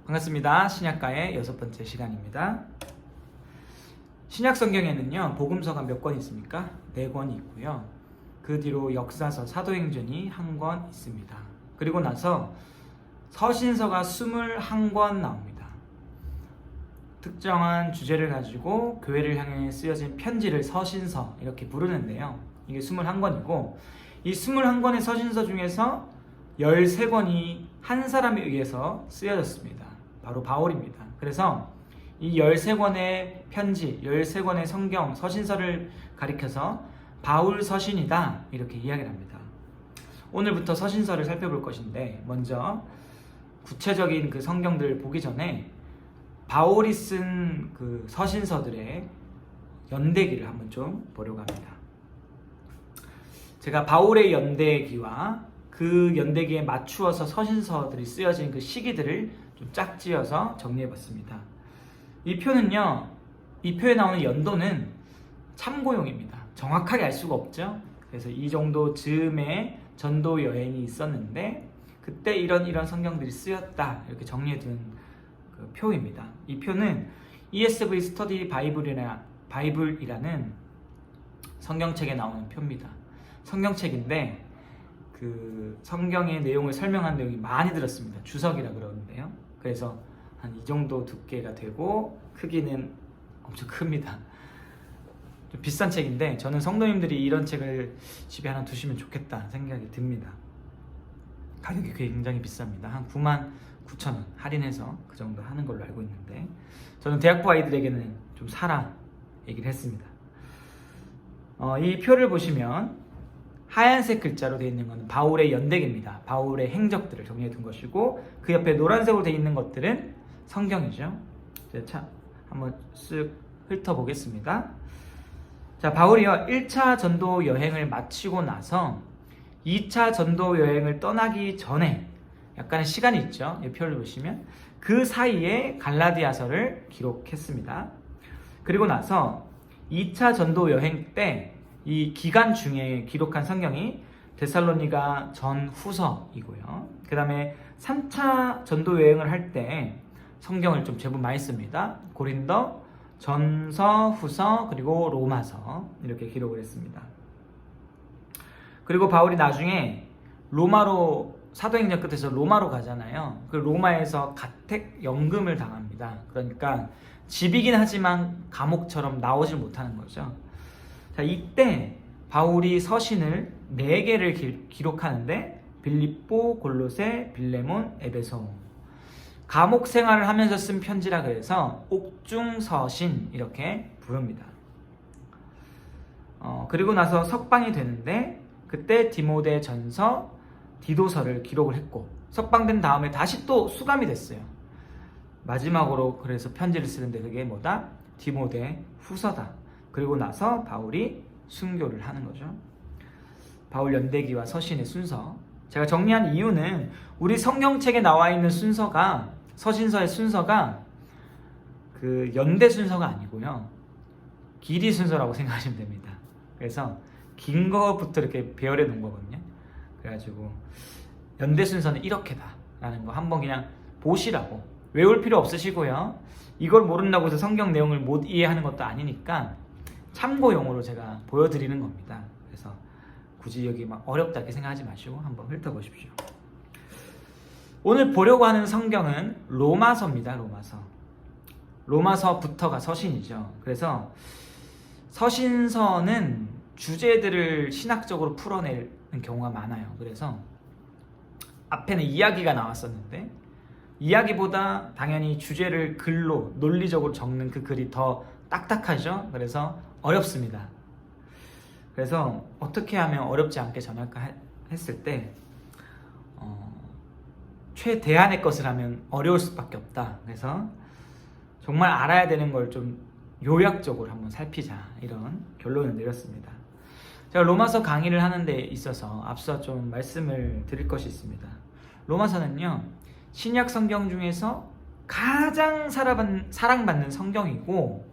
반갑습니다. 신약가의 6번째 시간입니다. 신약 성경에는요, 복음서가 몇 권 있습니까? 4권이 있고요. 그 뒤로 역사서, 사도행전이 1권 있습니다. 그리고 나서 서신서가 21권 나옵니다. 특정한 주제를 가지고 교회를 향해 쓰여진 편지를 서신서 이렇게 부르는데요. 이게 21권이고, 이 21권의 서신서 중에서 13권이 한 사람에 의해서 쓰여졌습니다. 바로 바울입니다. 그래서 이 13권의 편지, 13권의 성경, 서신서를 가리켜서 바울 서신이다 이렇게 이야기를 합니다. 오늘부터 서신서를 살펴볼 것인데, 먼저 구체적인 그 성경들을 보기 전에 바울이 쓴 그 서신서들의 연대기를 한번 좀 보려고 합니다. 제가 바울의 연대기와 그 연대기에 맞추어서 서신서들이 쓰여진 그 시기들을 좀 짝지어서 정리해봤습니다. 이 표는요, 이 표에 나오는 연도는 참고용입니다. 정확하게 알 수가 없죠. 그래서 이 정도 즈음에 전도 여행이 있었는데 그때 이런 성경들이 쓰였다 이렇게 정리해둔 그 표입니다. 이 표는 ESV 스터디 바이블이라는 성경책에 나오는 표입니다. 성경책인데 그 성경의 내용을 설명한 내용이 많이 들었습니다. 주석이라 그러는데요. 그래서 한 이 정도 두께가 되고 크기는 엄청 큽니다. 좀 비싼 책인데 저는 성도님들이 이런 책을 집에 하나 두시면 좋겠다 생각이 듭니다. 가격이 굉장히 비쌉니다. 한 99,000원 할인해서 그 정도 하는 걸로 알고 있는데, 저는 대학부 아이들에게는 좀 사라 얘기를 했습니다. 이 표를 보시면 하얀색 글자로 되어 있는 것은 바울의 연대기입니다. 바울의 행적들을 정리해 둔 것이고, 그 옆에 노란색으로 되어 있는 것들은 성경이죠. 자, 한번 쓱 훑어보겠습니다. 자, 바울이요, 1차 전도 여행을 마치고 나서 2차 전도 여행을 떠나기 전에 약간의 시간이 있죠. 이 표를 보시면 그 사이에 갈라디아서를 기록했습니다. 그리고 나서 2차 전도 여행 때 이 기간 중에 기록한 성경이 데살로니가 전후서이고요. 그 다음에 3차 전도 여행을 할 때 성경을 좀 제법 많이 씁니다. 고린도, 전서, 후서, 그리고 로마서 이렇게 기록을 했습니다. 그리고 바울이 나중에 로마로, 사도행전 끝에서 로마로 가잖아요. 그 로마에서 가택 연금을 당합니다. 그러니까 집이긴 하지만 감옥처럼 나오질 못하는 거죠. 자, 이때 바울이 서신을 4개를 기록하는데 빌립보, 골로새, 빌레몬, 에베소, 감옥 생활을 하면서 쓴 편지라 그래서 옥중서신 이렇게 부릅니다. 그리고 나서 석방이 되는데 그때 디모데 전서, 디도서를 기록을 했고, 석방된 다음에 다시 또 수감이 됐어요. 마지막으로 그래서 편지를 쓰는데 그게 뭐다? 디모데 후서다. 그리고 나서 바울이 순교를 하는 거죠. 바울 연대기와 서신의 순서, 제가 정리한 이유는 우리 성경책에 나와 있는 순서가, 서신서의 순서가 그 연대 순서가 아니고요, 길이 순서라고 생각하시면 됩니다. 그래서 긴 거부터 이렇게 배열해 놓은 거거든요. 그래가지고 연대 순서는 이렇게다 라는 거 한번 그냥 보시라고, 외울 필요 없으시고요, 이걸 모른다고 해서 성경 내용을 못 이해하는 것도 아니니까 참고용으로 제가 보여드리는 겁니다. 그래서 굳이 여기 막 어렵다 이렇게 생각하지 마시고 한번 훑어보십시오. 오늘 보려고 하는 성경은 로마서입니다. 로마서부터가 서신이죠. 그래서 서신서는 주제들을 신학적으로 풀어내는 경우가 많아요. 그래서 앞에는 이야기가 나왔었는데 이야기보다 당연히 주제를 글로 논리적으로 적는 그 글이 더 딱딱하죠. 그래서 어렵습니다. 그래서 어떻게 하면 어렵지 않게 전할까 했을 때 최대한의 것을 하면 어려울 수밖에 없다. 그래서 정말 알아야 되는 걸 좀 요약적으로 한번 살피자, 이런 결론을 내렸습니다. 제가 로마서 강의를 하는 데 있어서 앞서 좀 말씀을 드릴 것이 있습니다. 로마서는요, 신약 성경 중에서 가장 사랑받는 성경이고,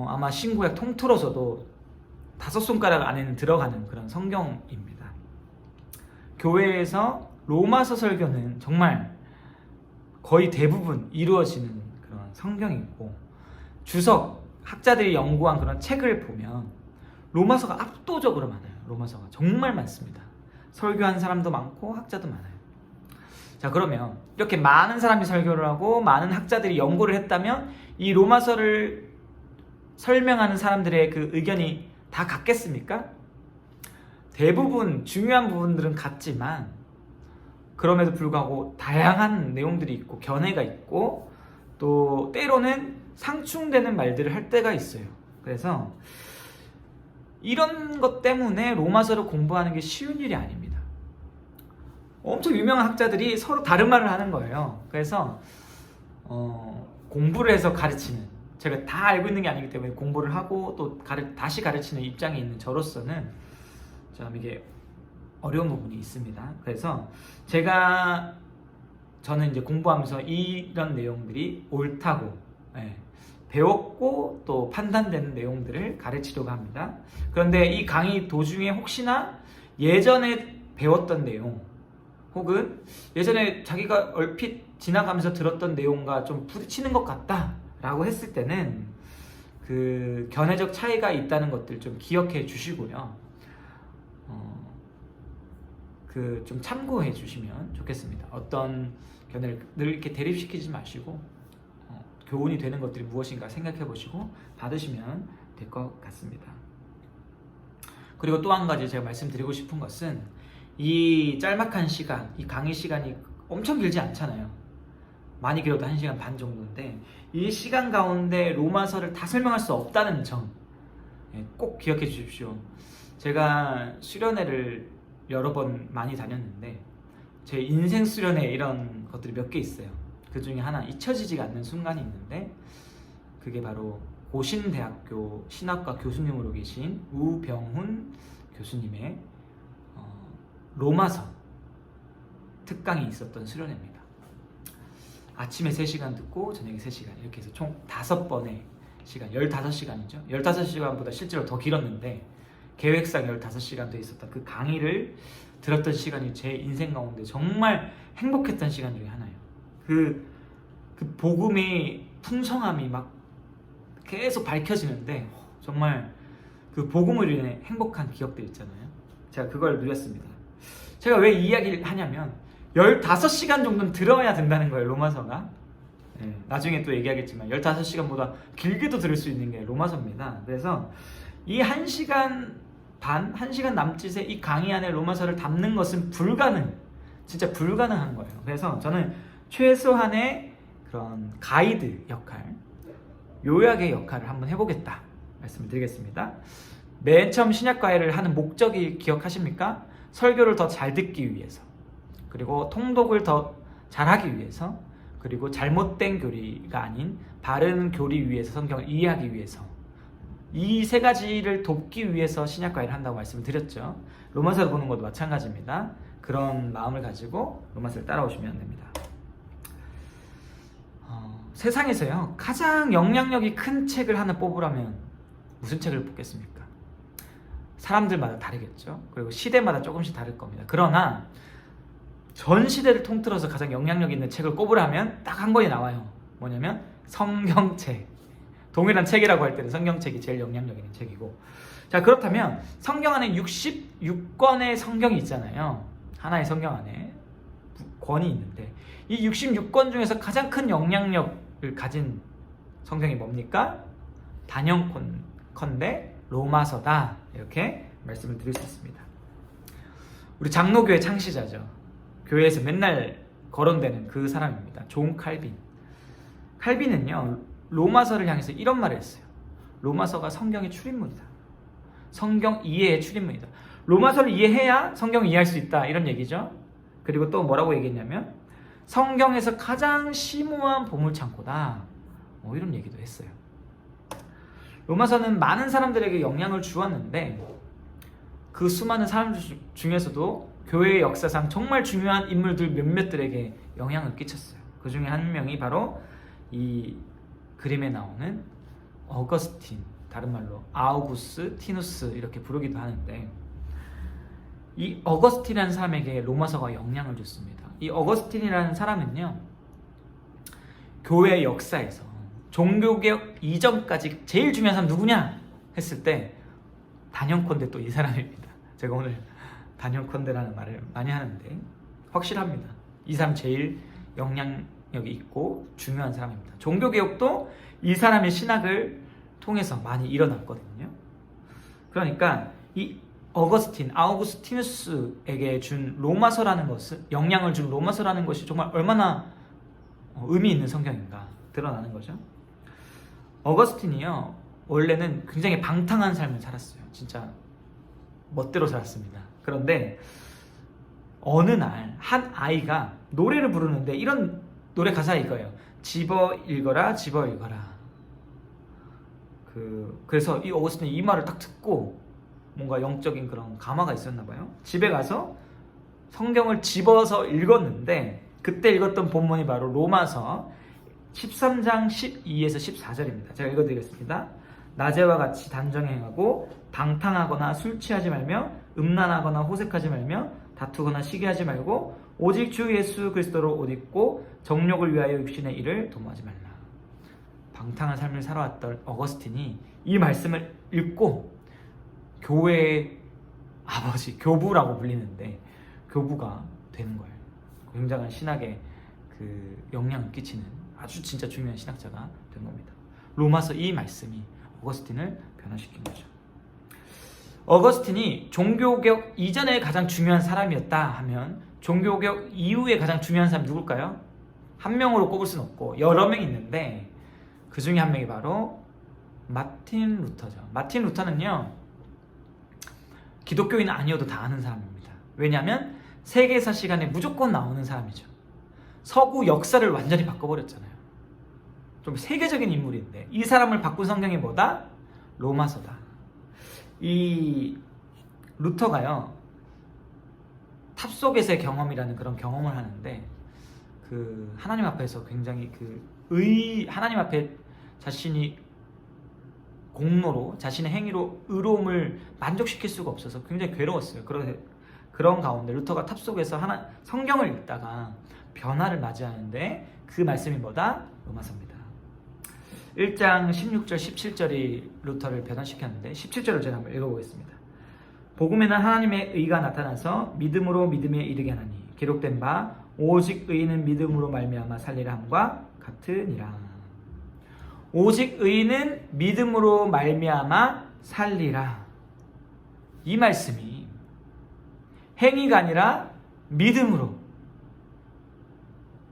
아마 신구약 통틀어서도 5손가락 안에는 들어가는 그런 성경입니다. 교회에서 로마서 설교는 정말 거의 대부분 이루어지는 그런 성경이고, 학자들이 연구한 그런 책을 보면 로마서가 압도적으로 많아요. 로마서가 정말 많습니다. 설교한 사람도 많고 학자도 많아요. 자, 그러면 이렇게 많은 사람이 설교를 하고 많은 학자들이 연구를 했다면 이 로마서를 설명하는 사람들의 그 의견이 다 같겠습니까? 대부분 중요한 부분들은 같지만 그럼에도 불구하고 다양한 내용들이 있고 견해가 있고 또 때로는 상충되는 말들을 할 때가 있어요. 그래서 이런 것 때문에 로마서를 공부하는 게 쉬운 일이 아닙니다. 엄청 유명한 학자들이 서로 다른 말을 하는 거예요. 그래서 공부를 해서 가르치는, 제가 다 알고 있는 게 아니기 때문에 공부를 하고 또 다시 가르치는 입장에 있는 저로서는 좀 이게 어려운 부분이 있습니다. 그래서 저는 이제 공부하면서 이런 내용들이 옳다고 배웠고 또 판단되는 내용들을 가르치려고 합니다. 그런데 이 강의 도중에 혹시나 예전에 배웠던 내용 혹은 예전에 자기가 얼핏 지나가면서 들었던 내용과 좀 부딪히는 것 같다 라고 했을 때는 그 견해적 차이가 있다는 것들 좀 기억해 주시고요. 좀 참고해 주시면 좋겠습니다. 어떤 견해를 늘 이렇게 대립시키지 마시고 교훈이 되는 것들이 무엇인가 생각해 보시고 받으시면 될 것 같습니다. 그리고 또 한 가지 제가 말씀드리고 싶은 것은 이 짤막한 시간, 이 강의 시간이 엄청 길지 않잖아요. 많이 길어도 1시간 반 정도인데 이 시간 가운데 로마서를 다 설명할 수 없다는 점 꼭 기억해 주십시오. 제가 수련회를 여러 번 많이 다녔는데 제 인생 수련회 이런 것들이 몇 개 있어요. 그 중에 하나 잊혀지지가 않는 순간이 있는데 그게 바로 고신대학교 신학과 교수님으로 계신 우병훈 교수님의 로마서 특강이 있었던 수련회입니다. 아침에 3시간 듣고 저녁에 3시간 이렇게 해서 총 5번의 시간, 15시간이죠. 15시간보다 실제로 더 길었는데 계획상 15시간 돼 있었던 그 강의를 들었던 시간이 제 인생 가운데 정말 행복했던 시간 중에 하나예요. 그 복음의 풍성함이 막 계속 밝혀지는데 정말 그 복음을 인해 행복한 기억들 있잖아요. 제가 그걸 누렸습니다. 제가 왜 이 이야기를 하냐면 15시간 정도는 들어야 된다는 거예요, 로마서가. 나중에 또 얘기하겠지만 15시간보다 길게도 들을 수 있는 게 로마서입니다. 그래서 이 1시간 반, 1시간 남짓의 이 강의 안에 로마서를 담는 것은 진짜 불가능한 거예요. 그래서 저는 최소한의 그런 가이드 역할, 요약의 역할을 한번 해보겠다 말씀을 드리겠습니다. 맨 처음 신약과외를 하는 목적이 기억하십니까? 설교를 더 잘 듣기 위해서, 그리고 통독을 더 잘하기 위해서, 그리고 잘못된 교리가 아닌 바른 교리 위해서 성경을 이해하기 위해서, 이 3가지를 돕기 위해서 신약과외를 한다고 말씀을 드렸죠. 로마서를 보는 것도 마찬가지입니다. 그런 마음을 가지고 로마서를 따라오시면 됩니다. 세상에서요 가장 영향력이 큰 책을 하나 뽑으라면 무슨 책을 뽑겠습니까? 사람들마다 다르겠죠. 그리고 시대마다 조금씩 다를 겁니다. 그러나 전 시대를 통틀어서 가장 영향력 있는 책을 꼽으라면 딱 한 권이 나와요. 뭐냐면 성경책. 동일한 책이라고 할 때는 성경책이 제일 영향력 있는 책이고, 자, 그렇다면 성경 안에 66권의 성경이 있잖아요. 하나의 성경 안에 권이 있는데 이 66권 중에서 가장 큰 영향력을 가진 성경이 뭡니까? 단연컨대 로마서다, 이렇게 말씀을 드릴 수 있습니다. 우리 장로교의 창시자죠. 교회에서 맨날 거론되는 그 사람입니다. 존 칼빈. 칼빈은요 로마서를 향해서 이런 말을 했어요. 로마서가 성경의 출입문이다. 성경 이해의 출입문이다. 로마서를 이해해야 성경을 이해할 수 있다, 이런 얘기죠. 그리고 또 뭐라고 얘기했냐면 성경에서 가장 심오한 보물창고다, 이런 얘기도 했어요. 로마서는 많은 사람들에게 영향을 주었는데 그 수많은 사람들 중에서도 교회의 역사상 정말 중요한 인물들 몇몇들에게 영향을 끼쳤어요. 그 중에 한 명이 바로 이 그림에 나오는 어거스틴, 다른 말로 아우구스 티누스 이렇게 부르기도 하는데, 이 어거스틴이라는 사람에게 로마서가 영향을 줬습니다. 이 어거스틴이라는 사람은요 교회 역사에서 종교개혁 이전까지 제일 중요한 사람 누구냐 했을 때 단연컨대 또 이 사람입니다. 제가 오늘 단연컨대라는 말을 많이 하는데 확실합니다. 이 사람 제일 영향력이 있고 중요한 사람입니다. 종교개혁도 이 사람의 신학을 통해서 많이 일어났거든요. 그러니까 이 아우구스티누스에게 준 로마서라는 것은, 영향을 준 로마서라는 것이 정말 얼마나 의미 있는 성경인가 드러나는 거죠. 어거스틴이요, 원래는 굉장히 방탕한 삶을 살았어요. 진짜 멋대로 살았습니다. 그런데 어느 날 한 아이가 노래를 부르는데 이런 노래 가사 이거예요. 집어 읽어라, 집어 읽어라. 그래서 이 어거스틴이 이 말을 딱 듣고 뭔가 영적인 그런 감화가 있었나 봐요. 집에 가서 성경을 집어서 읽었는데 그때 읽었던 본문이 바로 로마서 13장 12에서 14절입니다. 제가 읽어드리겠습니다. 낮에와 같이 단정히 행하고 방탕하거나 술 취하지 말며 음란하거나 호색하지 말며 다투거나 시기하지 말고 오직 주 예수 그리스도로 옷 입고 정욕을 위하여 육신의 일을 도모하지 말라. 방탕한 삶을 살아왔던 어거스틴이 이 말씀을 읽고 교회의 아버지, 교부라고 불리는데 교부가 되는 거예요. 굉장한 신학에 그 영향을 끼치는 아주 진짜 중요한 신학자가 된 겁니다. 로마서 이 말씀이 어거스틴을 변화시킨 거죠. 어거스틴이 종교개혁 이전에 가장 중요한 사람이었다 하면 종교개혁 이후에 가장 중요한 사람이 누굴까요? 한 명으로 꼽을 수는 없고 여러 명 있는데 그 중에 한 명이 바로 마틴 루터죠. 마틴 루터는요, 기독교인 아니어도 다 아는 사람입니다. 왜냐하면 세계사 시간에 무조건 나오는 사람이죠. 서구 역사를 완전히 바꿔버렸잖아요. 좀 세계적인 인물인데 이 사람을 바꾼 성경이 뭐다? 로마서다. 이 루터가요, 탑속에서의 경험이라는 그런 경험을 하는데 그 하나님 앞에서 굉장히 하나님 앞에 자신이 공로로, 자신의 행위로 의로움을 만족시킬 수가 없어서 굉장히 괴로웠어요. 그런 가운데 루터가 탑속에서 성경을 읽다가 변화를 맞이하는데 그 말씀이 뭐다? 로마서입니다. 1장 16절 17절이 루터를 변화시켰는데 17절을 제가 한번 읽어보겠습니다. 복음에는 하나님의 의가 나타나서 믿음으로 믿음에 이르게 하나니 기록된 바 오직 의인은 믿음으로 말미암아 살리라 함과 같으니라. 오직 의인은 믿음으로 말미암아 살리라. 이 말씀이 행위가 아니라 믿음으로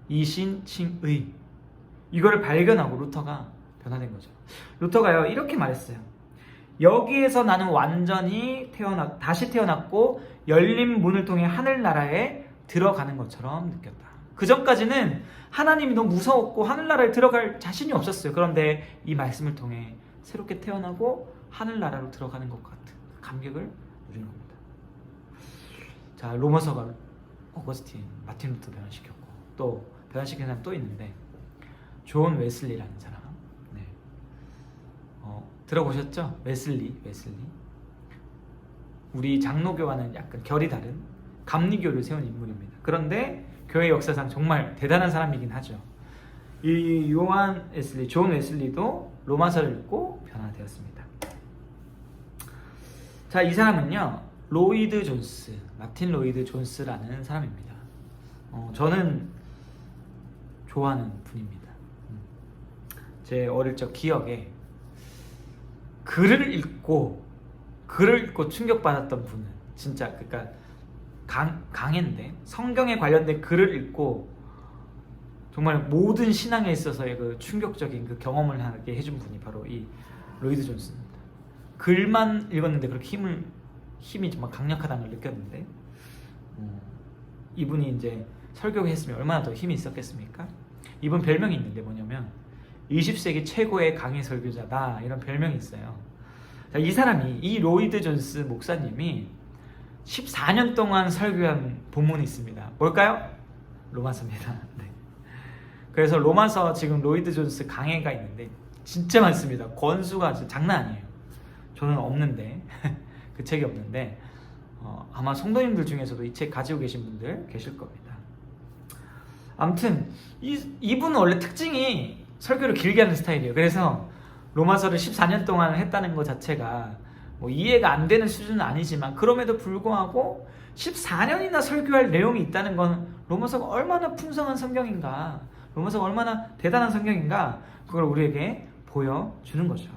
이신칭의, 이거를 발견하고 루터가 변화된 거죠. 루터가요 이렇게 말했어요. 여기에서 나는 완전히 다시 태어났고 열린 문을 통해 하늘나라에 들어가는 것처럼 느꼈다. 그 전까지는 하나님이 너무 무서웠고 하늘나라에 들어갈 자신이 없었어요. 그런데 이 말씀을 통해 새롭게 태어나고 하늘나라로 들어가는 것 같은 감격을 누리는 겁니다. 자, 로마서가 어거스틴, 마틴 루터 변화시켰고 또 변화시킨 사람 또 있는데 존 웨슬리라는 사람. 네. 들어보셨죠? 웨슬리. 우리 장로교와는 약간 결이 다른 감리교를 세운 인물입니다. 그런데 교회 역사상 정말 대단한 사람이긴 하죠. 이 존 웨슬리도 로마서를 읽고 변화되었습니다. 자, 이 사람은요 마틴 로이드 존스라는 사람입니다. 저는 좋아하는 분입니다. 제 어릴 적 기억에 글을 읽고 충격받았던 분은 진짜 그러니까 강해인데 성경에 관련된 글을 읽고 정말 모든 신앙에 있어서의 그 충격적인 그 경험을 하게 해준 분이 바로 이 로이드 존스입니다. 글만 읽었는데 그렇게 힘이 정말 강력하다는 걸 느꼈는데 이분이 이제 설교했으면 얼마나 더 힘이 있었겠습니까? 이분 별명이 있는데 뭐냐면 20세기 최고의 강의 설교자다, 이런 별명이 있어요. 자, 이 로이드 존스 목사님이 14년 동안 설교한 본문이 있습니다. 뭘까요? 로마서입니다. 네. 그래서 로마서 지금 로이드 존스 강해가 있는데 진짜 많습니다. 권수가 진짜 장난 아니에요. 저는 없는데 그 책이 없는데 아마 성도님들 중에서도 이 책 가지고 계신 분들 계실 겁니다. 아무튼 이분은 원래 특징이 설교를 길게 하는 스타일이에요. 그래서 로마서를 14년 동안 했다는 것 자체가 뭐 이해가 안 되는 수준은 아니지만, 그럼에도 불구하고 14년이나 설교할 내용이 있다는 건 로마서가 얼마나 풍성한 성경인가, 로마서가 얼마나 대단한 성경인가, 그걸 우리에게 보여주는 거죠.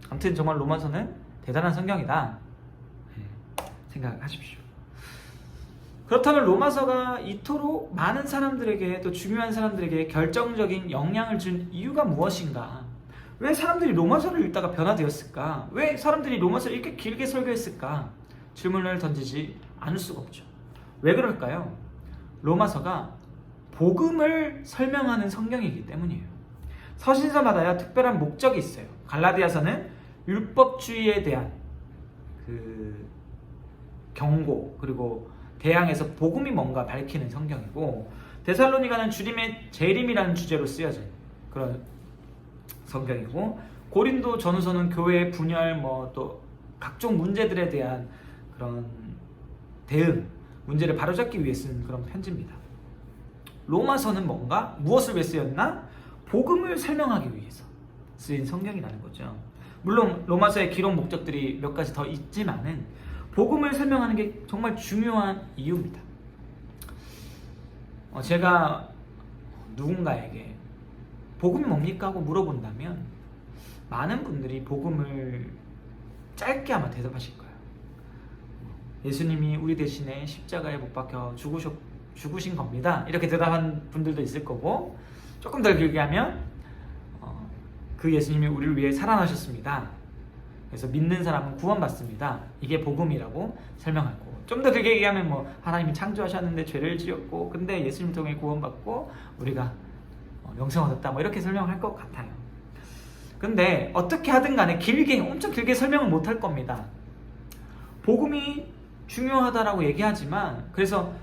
아무튼 정말 로마서는 대단한 성경이다 생각하십시오. 그렇다면 로마서가 이토록 많은 사람들에게, 또 중요한 사람들에게 결정적인 영향을 준 이유가 무엇인가? 왜 사람들이 로마서를 읽다가 변화되었을까? 왜 사람들이 로마서를 이렇게 길게 설교했을까? 질문을 던지지 않을 수가 없죠. 왜 그럴까요? 로마서가 복음을 설명하는 성경이기 때문이에요. 서신서마다야 특별한 목적이 있어요. 갈라디아서는 율법주의에 대한 그 경고, 그리고 대항해서 복음이 뭔가 밝히는 성경이고, 데살로니가는 주님의 재림이라는 주제로 쓰여진 그런 성경이고, 고린도 전후서는 교회의 분열, 뭐 또 각종 문제들에 대한 그런 대응, 문제를 바로잡기 위해 쓴 그런 편지입니다. 로마서는 뭔가 무엇을 위해 쓰였나? 복음을 설명하기 위해서 쓰인 성경이라는 거죠. 물론 로마서의 기록 목적들이 몇 가지 더 있지만은 복음을 설명하는 게 정말 중요한 이유입니다. 제가 누군가에게 복음이 뭡니까? 하고 물어본다면 많은 분들이 복음을 짧게 아마 대답하실 거예요. 예수님이 우리 대신에 십자가에 못 박혀 죽으신 겁니다. 이렇게 대답한 분들도 있을 거고, 조금 더 길게 하면 그 예수님이 우리를 위해 살아나셨습니다. 그래서 믿는 사람은 구원받습니다. 이게 복음이라고 설명하고, 좀 더 길게 얘기하면 뭐 하나님이 창조하셨는데 죄를 지었고, 근데 예수님 통해 구원받고 우리가 영생 얻었다, 뭐 이렇게 설명할 것 같아요. 근데 어떻게 하든 간에 엄청 길게 설명은 못 할 겁니다. 복음이 중요하다라고 얘기하지만, 그래서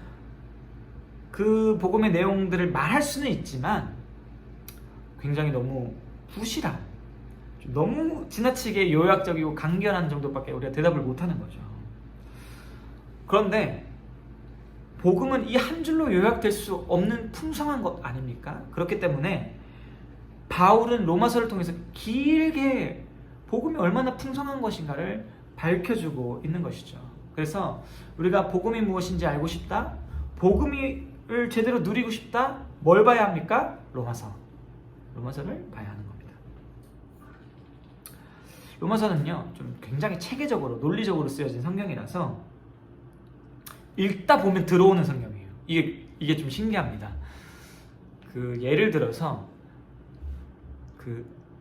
그 복음의 내용들을 말할 수는 있지만 굉장히 너무 부실한, 너무 지나치게 요약적이고 간결한 정도밖에 우리가 대답을 못하는 거죠. 그런데 복음은 이 한 줄로 요약될 수 없는 풍성한 것 아닙니까? 그렇기 때문에 바울은 로마서를 통해서 길게 복음이 얼마나 풍성한 것인가를 밝혀주고 있는 것이죠. 그래서 우리가 복음이 무엇인지 알고 싶다, 복음을 제대로 누리고 싶다, 뭘 봐야 합니까? 로마서를 봐야 하는 겁니다. 로마서는요, 좀 굉장히 체계적으로 논리적으로 쓰여진 성경이라서 읽다 보면 들어오는 성경이에요. 이게 좀 신기합니다. 예를 들어서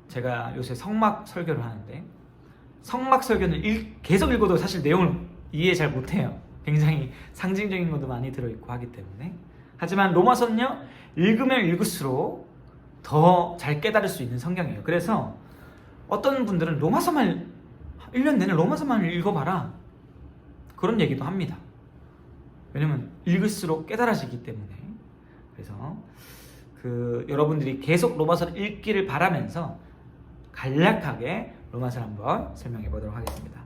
제가 요새 성막 설교를 하는데, 성막 설교는 계속 읽어도 사실 내용을 이해 잘 못해요. 굉장히 상징적인 것도 많이 들어있고 하기 때문에. 하지만 로마서는요, 읽으면 읽을수록 더 잘 깨달을 수 있는 성경이에요. 그래서 어떤 분들은 1년 내내 로마서만 읽어봐라, 그런 얘기도 합니다. 왜냐면 읽을수록 깨달아지기 때문에. 그래서 여러분들이 계속 로마서를 읽기를 바라면서 간략하게 로마서를 한번 설명해 보도록 하겠습니다.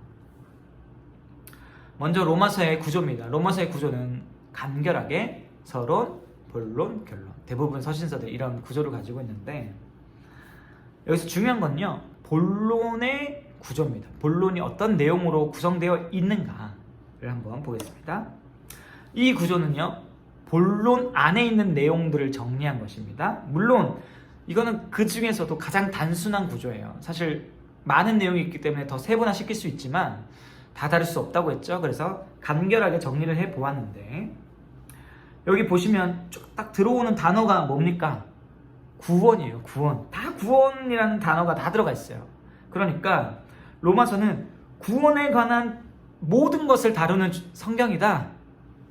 먼저 로마서의 구조입니다. 로마서의 구조는 간결하게 서론, 본론, 결론, 대부분 서신서들이 이런 구조를 가지고 있는데, 여기서 중요한 건요, 본론의 구조입니다. 본론이 어떤 내용으로 구성되어 있는가를 한번 보겠습니다. 이 구조는요, 본론 안에 있는 내용들을 정리한 것입니다. 물론 이거는 그 중에서도 가장 단순한 구조예요. 사실 많은 내용이 있기 때문에 더 세분화시킬 수 있지만 다 다룰 수 없다고 했죠. 그래서 간결하게 정리를 해보았는데, 여기 보시면 딱 들어오는 단어가 뭡니까? 구원이에요. 구원. 다 구원이라는 단어가 다 들어가 있어요. 그러니까 로마서는 구원에 관한 모든 것을 다루는 성경이다.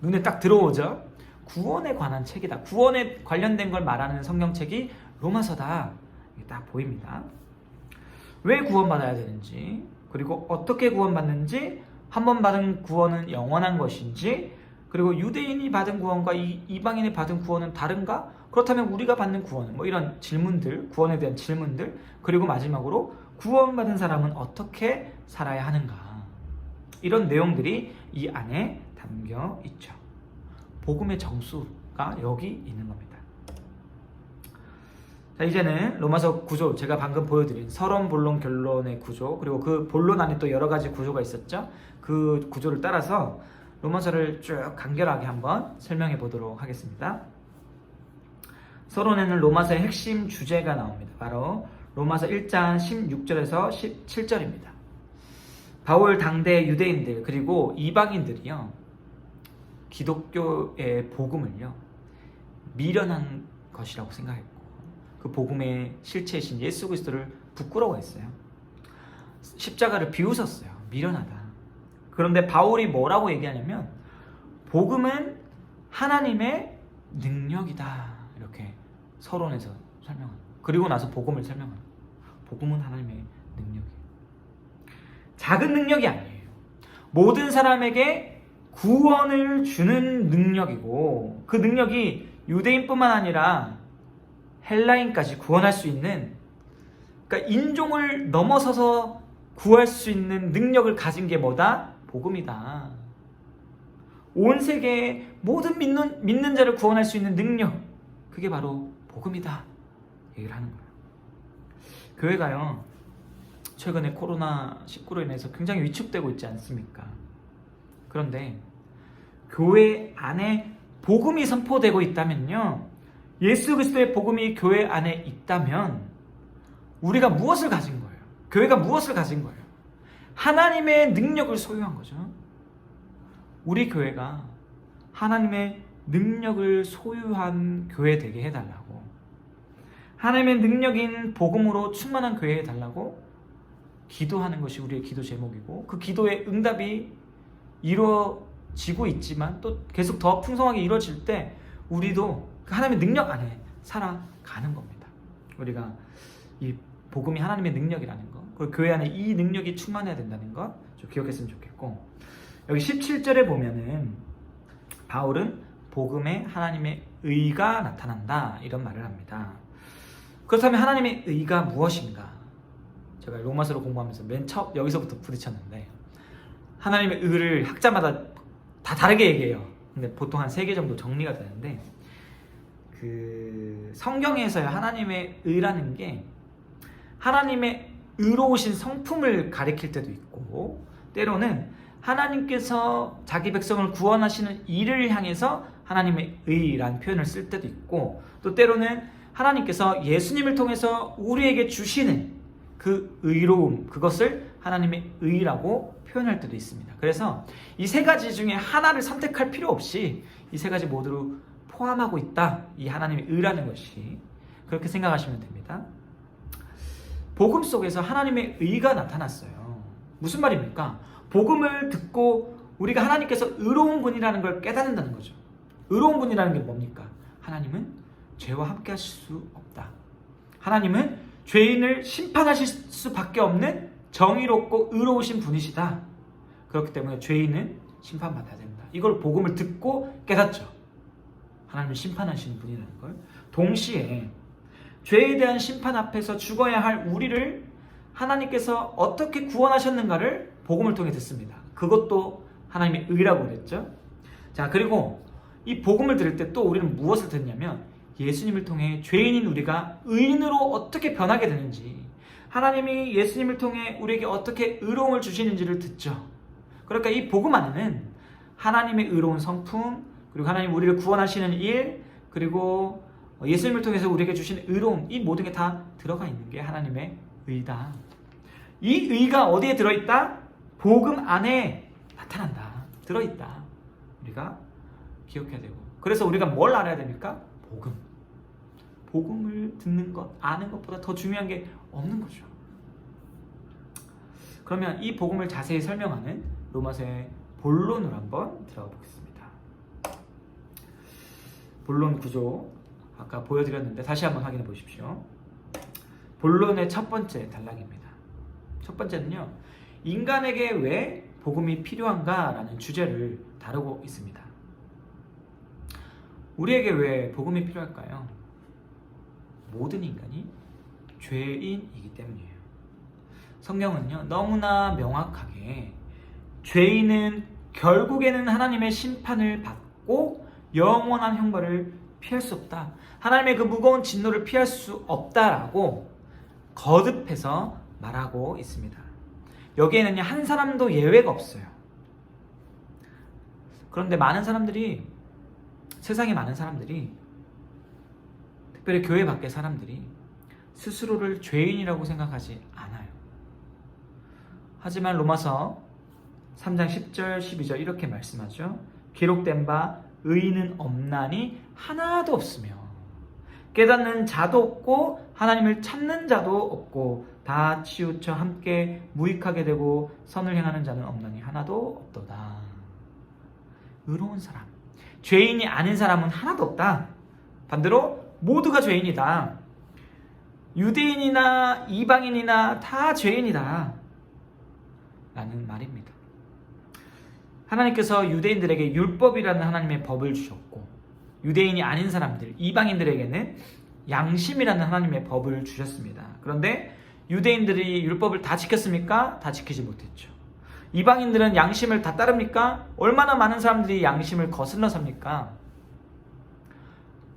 눈에 딱 들어오죠. 구원에 관한 책이다. 구원에 관련된 걸 말하는 성경책이 로마서다. 이게 딱 보입니다. 왜 구원받아야 되는지, 그리고 어떻게 구원받는지, 한 번 받은 구원은 영원한 것인지, 그리고 유대인이 받은 구원과 이방인이 받은 구원은 다른가? 그렇다면 우리가 받는 구원은, 뭐 이런 질문들, 구원에 대한 질문들, 그리고 마지막으로 구원받은 사람은 어떻게 살아야 하는가? 이런 내용들이 이 안에 담겨 있죠. 복음의 정수가 여기 있는 겁니다. 자, 이제는 로마서 구조, 제가 방금 보여드린 서론, 본론, 결론의 구조, 그리고 그 본론 안에 또 여러 가지 구조가 있었죠. 그 구조를 따라서 로마서를 쭉 간결하게 한번 설명해 보도록 하겠습니다. 서론에는 로마서의 핵심 주제가 나옵니다. 바로 로마서 1장 16절에서 17절입니다. 바울 당대 유대인들 그리고 이방인들이요, 기독교의 복음을요 미련한 것이라고 생각했고, 그 복음의 실체이신 예수 그리스도를 부끄러워했어요. 십자가를 비웃었어요. 미련하다. 그런데 바울이 뭐라고 얘기하냐면, 복음은 하나님의 능력이다, 이렇게 서론에서 설명합니다. 그리고 나서 복음을 설명합니다. 복음은 하나님의 능력이에요. 작은 능력이 아니에요. 모든 사람에게 구원을 주는 능력이고, 그 능력이 유대인뿐만 아니라 헬라인까지 구원할 수 있는, 그러니까 인종을 넘어서서 구할 수 있는 능력을 가진 게 뭐다? 복음이다. 온 세계의 모든 믿는 자를 구원할 수 있는 능력, 그게 바로 복음이다, 얘기를 하는 거예요. 교회가요, 최근에 코로나19로 인해서 굉장히 위축되고 있지 않습니까? 그런데 교회 안에 복음이 선포되고 있다면요, 예수 그리스도의 복음이 교회 안에 있다면 우리가 무엇을 가진 거예요? 교회가 무엇을 가진 거예요? 하나님의 능력을 소유한 거죠. 우리 교회가 하나님의 능력을 소유한 교회 되게 해달라고, 하나님의 능력인 복음으로 충만한 교회 해달라고 기도하는 것이 우리의 기도 제목이고, 그 기도의 응답이 이루어지고 있지만 또 계속 더 풍성하게 이루어질 때 우리도 그 하나님의 능력 안에 살아가는 겁니다. 우리가 이 복음이 하나님의 능력이라는 것, 그리고 교회 안에 이 능력이 충만해야 된다는 것 좀 기억했으면 좋겠고, 여기 17절에 보면은 바울은 복음에 하나님의 의가 나타난다, 이런 말을 합니다. 그렇다면 하나님의 의가 무엇인가? 제가 로마서를 공부하면서 맨 처음 여기서부터 부딪혔는데, 하나님의 의를 학자마다 다 다르게 얘기해요. 근데 보통 한 3개 정도 정리가 되는데, 그 성경에서의 하나님의 의라는 게 하나님의 의로우신 성품을 가리킬 때도 있고, 때로는 하나님께서 자기 백성을 구원하시는 일을 향해서 하나님의 의라는 표현을 쓸 때도 있고, 또 때로는 하나님께서 예수님을 통해서 우리에게 주시는 그 의로움, 그것을 하나님의 의라고 표현할 때도 있습니다. 그래서 이 3가지 중에 하나를 선택할 필요 없이 이 3가지 모두 포함하고 있다, 이 하나님의 의라는 것이. 그렇게 생각하시면 됩니다. 복음 속에서 하나님의 의가 나타났어요. 무슨 말입니까? 복음을 듣고 우리가 하나님께서 의로운 분이라는 걸 깨닫는다는 거죠. 의로운 분이라는 게 뭡니까? 하나님은 죄와 함께 하실 수 없다. 하나님은 죄인을 심판하실 수밖에 없는 정의롭고 의로우신 분이시다. 그렇기 때문에 죄인은 심판받아야 된다. 이걸 복음을 듣고 깨닫죠. 하나님은 심판하시는 분이라는 걸. 동시에 죄에 대한 심판 앞에서 죽어야 할 우리를 하나님께서 어떻게 구원하셨는가를 복음을 통해 듣습니다. 그것도 하나님의 의라고 그랬죠. 자, 그리고 이 복음을 들을 때 또 우리는 무엇을 듣냐면, 예수님을 통해 죄인인 우리가 의인으로 어떻게 변하게 되는지, 하나님이 예수님을 통해 우리에게 어떻게 의로움을 주시는지를 듣죠. 그러니까 이 복음 안에는 하나님의 의로운 성품, 그리고 하나님 우리를 구원하시는 일, 그리고 예수님을 통해서 우리에게 주시는 의로움, 이 모든 게 다 들어가 있는 게 하나님의 의다. 이 의가 어디에 들어있다? 복음 안에 나타난다, 들어있다. 우리가 기억해야 되고, 그래서 우리가 뭘 알아야 됩니까? 복음. 복음을 듣는 것, 아는 것보다 더 중요한 게 없는 거죠. 그러면 이 복음을 자세히 설명하는 로마서의 본론으로 한번 들어가 보겠습니다. 본론 구조 아까 보여드렸는데 다시 한번 확인해 보십시오. 본론의 첫 번째 단락입니다. 첫 번째는요, 인간에게 왜 복음이 필요한가 라는 주제를 다루고 있습니다. 우리에게 왜 복음이 필요할까요? 모든 인간이 죄인이기 때문이에요. 성경은요, 너무나 명확하게 죄인은 결국에는 하나님의 심판을 받고 영원한 형벌을 피할 수 없다. 하나님의 그 무거운 진노를 피할 수 없다라고 거듭해서 말하고 있습니다. 여기에는요, 한 사람도 예외가 없어요. 그런데 세상에 많은 사람들이, 특별히 교회 밖의 사람들이 스스로를 죄인이라고 생각하지 않아요. 하지만 로마서 3장 10절 12절 이렇게 말씀하죠. 기록된 바 의인은 없나니 하나도 없으며 깨닫는 자도 없고 하나님을 찾는 자도 없고 다 치우쳐 함께 무익하게 되고 선을 행하는 자는 없나니 하나도 없도다. 의로운 사람, 죄인이 아닌 사람은 하나도 없다. 반대로 모두가 죄인이다. 유대인이나 이방인이나 다 죄인이다 라는 말입니다. 하나님께서 유대인들에게 율법이라는 하나님의 법을 주셨고, 유대인이 아닌 사람들, 이방인들에게는 양심이라는 하나님의 법을 주셨습니다. 그런데 유대인들이 율법을 다 지켰습니까? 다 지키지 못했죠. 이방인들은 양심을 다 따릅니까? 얼마나 많은 사람들이 양심을 거슬러 삽니까?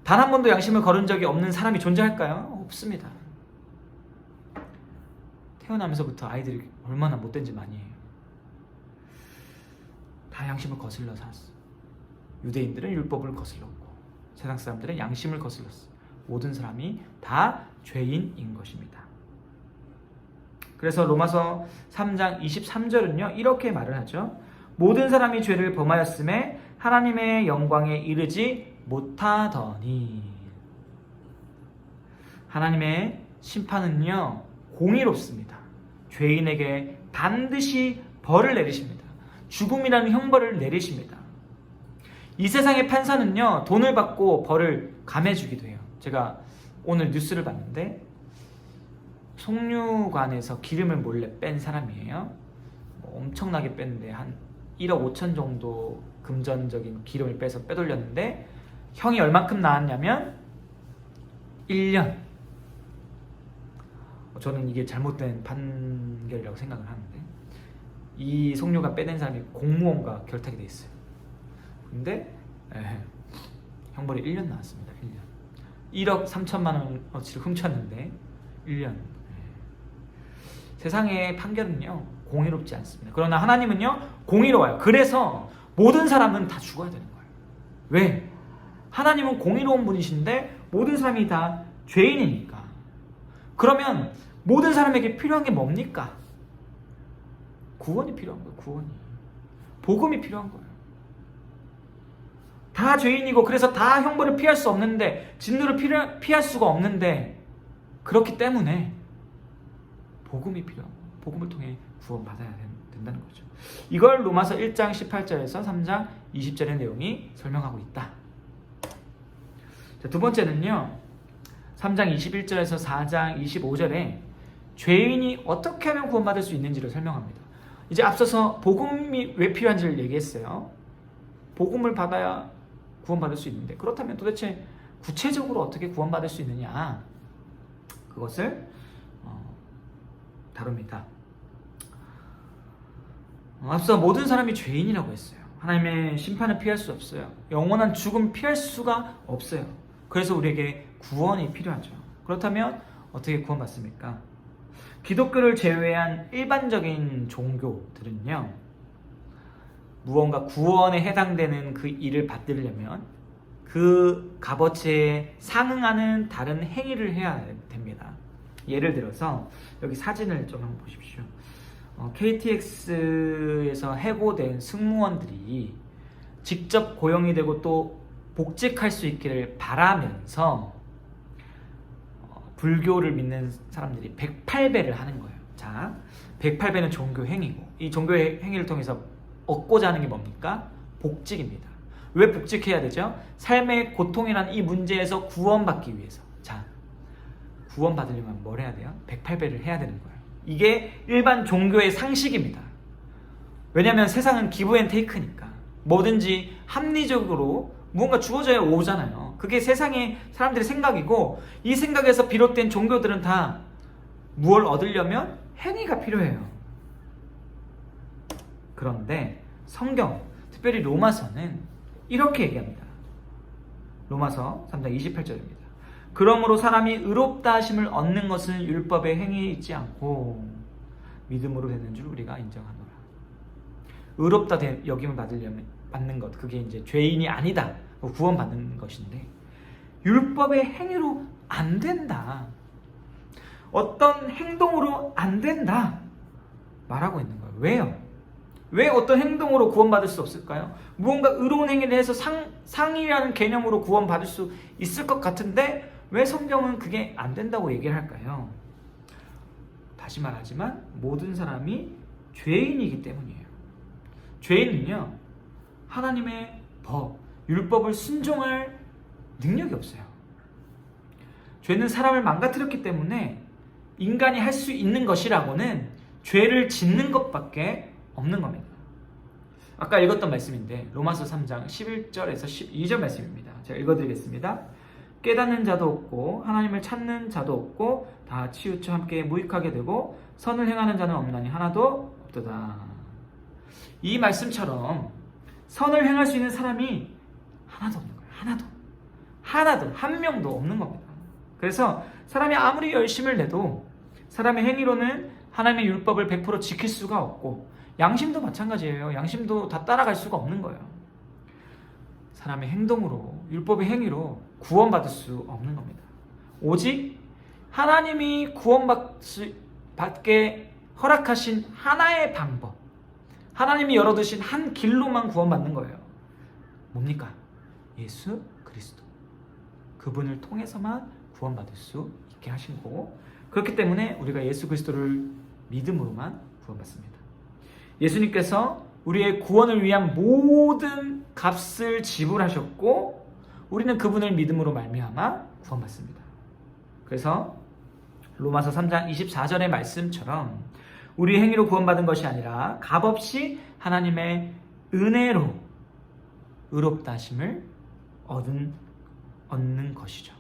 단 한 번도 양심을 거른 적이 없는 사람이 존재할까요? 없습니다. 태어나면서부터 아이들이 얼마나 못된 짓 많이 해요. 다 양심을 거슬러 살았어. 유대인들은 율법을 거슬렀고 세상 사람들은 양심을 거슬렀어. 모든 사람이 다 죄인인 것입니다. 그래서 로마서 3장 23절은요 이렇게 말을 하죠. 모든 사람이 죄를 범하였음에 하나님의 영광에 이르지 못하더니. 하나님의 심판은요 공의롭습니다. 죄인에게 반드시 벌을 내리십니다. 죽음이라는 형벌을 내리십니다. 이 세상의 판사는요 돈을 받고 벌을 감해주기도 해요. 제가 오늘 뉴스를 봤는데 송류관에서 기름을 몰래 뺀 사람이에요. 엄청나게 뺐는데 한 1억 5천 정도 금전적인 기름을 빼서 빼돌렸는데 형이 얼만큼 나왔냐면 1년. 저는 이게 잘못된 판결이라고 생각을 하는데 이 송류관 빼낸 사람이 공무원과 결탁이 돼 있어요. 근데 형벌이 1년 나왔습니다. 1년. 1억 3천만 원어치를 훔쳤는데 1년. 세상의 판결은요 공의롭지 않습니다. 그러나 하나님은요 공의로워요. 그래서 모든 사람은 다 죽어야 되는 거예요. 왜? 하나님은 공의로운 분이신데 모든 사람이 다 죄인이니까. 그러면 모든 사람에게 필요한 게 뭡니까? 구원이 필요한 거예요. 구원이. 복음이 필요한 거예요. 다 죄인이고 그래서 다 형벌을 피할 수 없는데, 진노를 피할 수가 없는데, 그렇기 때문에 복음이 필요한 거예요. 복음을 통해 구원받아야 된다는 거죠. 이걸 로마서 1장 18절에서 3장 20절의 내용이 설명하고 있다. 자, 두 번째는요 3장 21절에서 4장 25절에 죄인이 어떻게 하면 구원받을 수 있는지를 설명합니다. 이제 앞서서 복음이 왜 필요한지를 얘기했어요. 복음을 받아야 구원받을 수 있는데, 그렇다면 도대체 구체적으로 어떻게 구원받을 수 있느냐, 그것을 다룹니다. 앞서 모든 사람이 죄인이라고 했어요. 하나님의 심판을 피할 수 없어요. 영원한 죽음 피할 수가 없어요. 그래서 우리에게 구원이 필요하죠. 그렇다면 어떻게 구원받습니까? 기독교를 제외한 일반적인 종교들은요 무언가 구원에 해당되는 그 일을 받으려면 그 값어치에 상응하는 다른 행위를 해야 됩니다. 예를 들어서 여기 사진을 좀 한번 보십시오. KTX에서 해고된 승무원들이 직접 고용이 되고 또 복직할 수 있기를 바라면서 불교를 믿는 사람들이 108배를 하는 거예요. 자, 108배는 종교 행위고, 이 종교 행위를 통해서 얻고자 하는 게 뭡니까? 복직입니다. 왜 복직해야 되죠? 삶의 고통이라는 이 문제에서 구원받기 위해서. 자, 구원받으려면 뭘 해야 돼요? 108배를 해야 되는 거예요. 이게 일반 종교의 상식입니다. 왜냐하면 세상은 기브 앤 테이크니까 뭐든지 합리적으로 무언가 주어져야 오잖아요. 그게 세상의 사람들의 생각이고, 이 생각에서 비롯된 종교들은 다 무엇을 얻으려면 행위가 필요해요. 그런데 성경, 특별히 로마서는 이렇게 얘기합니다. 로마서 3장 28절입니다. 그러므로 사람이 의롭다 하심을 얻는 것은 율법의 행위에 있지 않고 믿음으로 되는 줄 우리가 인정하노라. 의롭다 여김을 받는 것, 그게 이제 죄인이 아니다, 구원받는 것인데 율법의 행위로 안 된다, 어떤 행동으로 안 된다 말하고 있는 거예요. 왜요? 왜 어떤 행동으로 구원받을 수 없을까요? 무언가 의로운 행위를 해서 상이라는 개념으로 구원받을 수 있을 것 같은데 왜 성경은 그게 안 된다고 얘기를 할까요? 다시 말하지만 모든 사람이 죄인이기 때문이에요. 죄인은요, 하나님의 법, 율법을 순종할 능력이 없어요. 죄는 사람을 망가뜨렸기 때문에 인간이 할 수 있는 것이라고는 죄를 짓는 것밖에 없는 겁니다. 아까 읽었던 말씀인데 로마서 3장 11절에서 12절 말씀입니다. 제가 읽어드리겠습니다. 깨닫는 자도 없고 하나님을 찾는 자도 없고 다 치우쳐 함께 무익하게 되고 선을 행하는 자는 없나니 하나도 없도다. 이 말씀처럼 선을 행할 수 있는 사람이 하나도 없는 거예요. 하나도 한 명도 없는 겁니다. 그래서 사람이 아무리 열심을 내도 사람의 행위로는 하나님의 율법을 100% 지킬 수가 없고, 양심도 마찬가지예요. 양심도 다 따라갈 수가 없는 거예요. 사람의 행동으로, 율법의 행위로 구원받을 수 없는 겁니다. 오직 하나님이 구원받게 허락하신 하나의 방법, 하나님이 열어두신 한 길로만 구원받는 거예요. 뭡니까? 예수 그리스도. 그분을 통해서만 구원받을 수 있게 하신 거고, 그렇기 때문에 우리가 예수 그리스도를 믿음으로만 구원받습니다. 예수님께서 우리의 구원을 위한 모든 값을 지불하셨고 우리는 그분을 믿음으로 말미암아 구원받습니다. 그래서 로마서 3장 24절의 말씀처럼 우리의 행위로 구원받은 것이 아니라 값없이 하나님의 은혜로 의롭다 하심을 얻는 것이죠.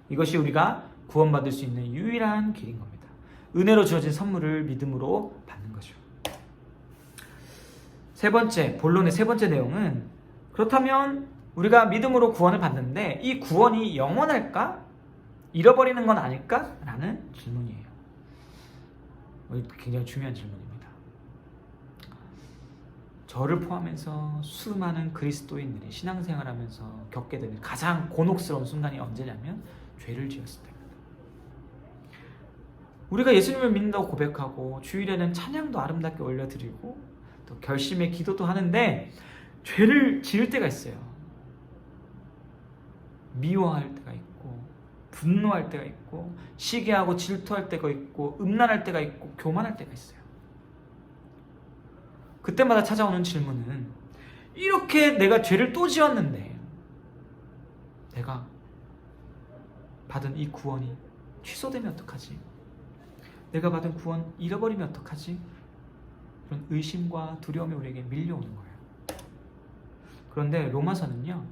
이것이 우리가 구원받을 수 있는 유일한 길인 겁니다. 은혜로 주어진 선물을 믿음으로 받는 거죠. 본론의 세 번째 내용은, 그렇다면 우리가 믿음으로 구원을 받는데 이 구원이 영원할까? 잃어버리는 건 아닐까? 라는 질문이에요. 굉장히 중요한 질문입니다. 저를 포함해서 수많은 그리스도인들이 신앙생활하면서 겪게 되는 가장 곤혹스러운 순간이 언제냐면 죄를 지었을 때입니다. 우리가 예수님을 믿는다고 고백하고 주일에는 찬양도 아름답게 올려드리고 또 결심의 기도도 하는데 죄를 지을 때가 있어요. 미워할 때가 있고 분노할 때가 있고 시기하고 질투할 때가 있고 음란할 때가 있고 교만할 때가 있어요. 그때마다 찾아오는 질문은, 이렇게 내가 죄를 또 지었는데 내가 받은 이 구원이 취소되면 어떡하지? 내가 받은 구원 잃어버리면 어떡하지? 그런 의심과 두려움이 우리에게 밀려오는 거예요. 그런데 로마서는요,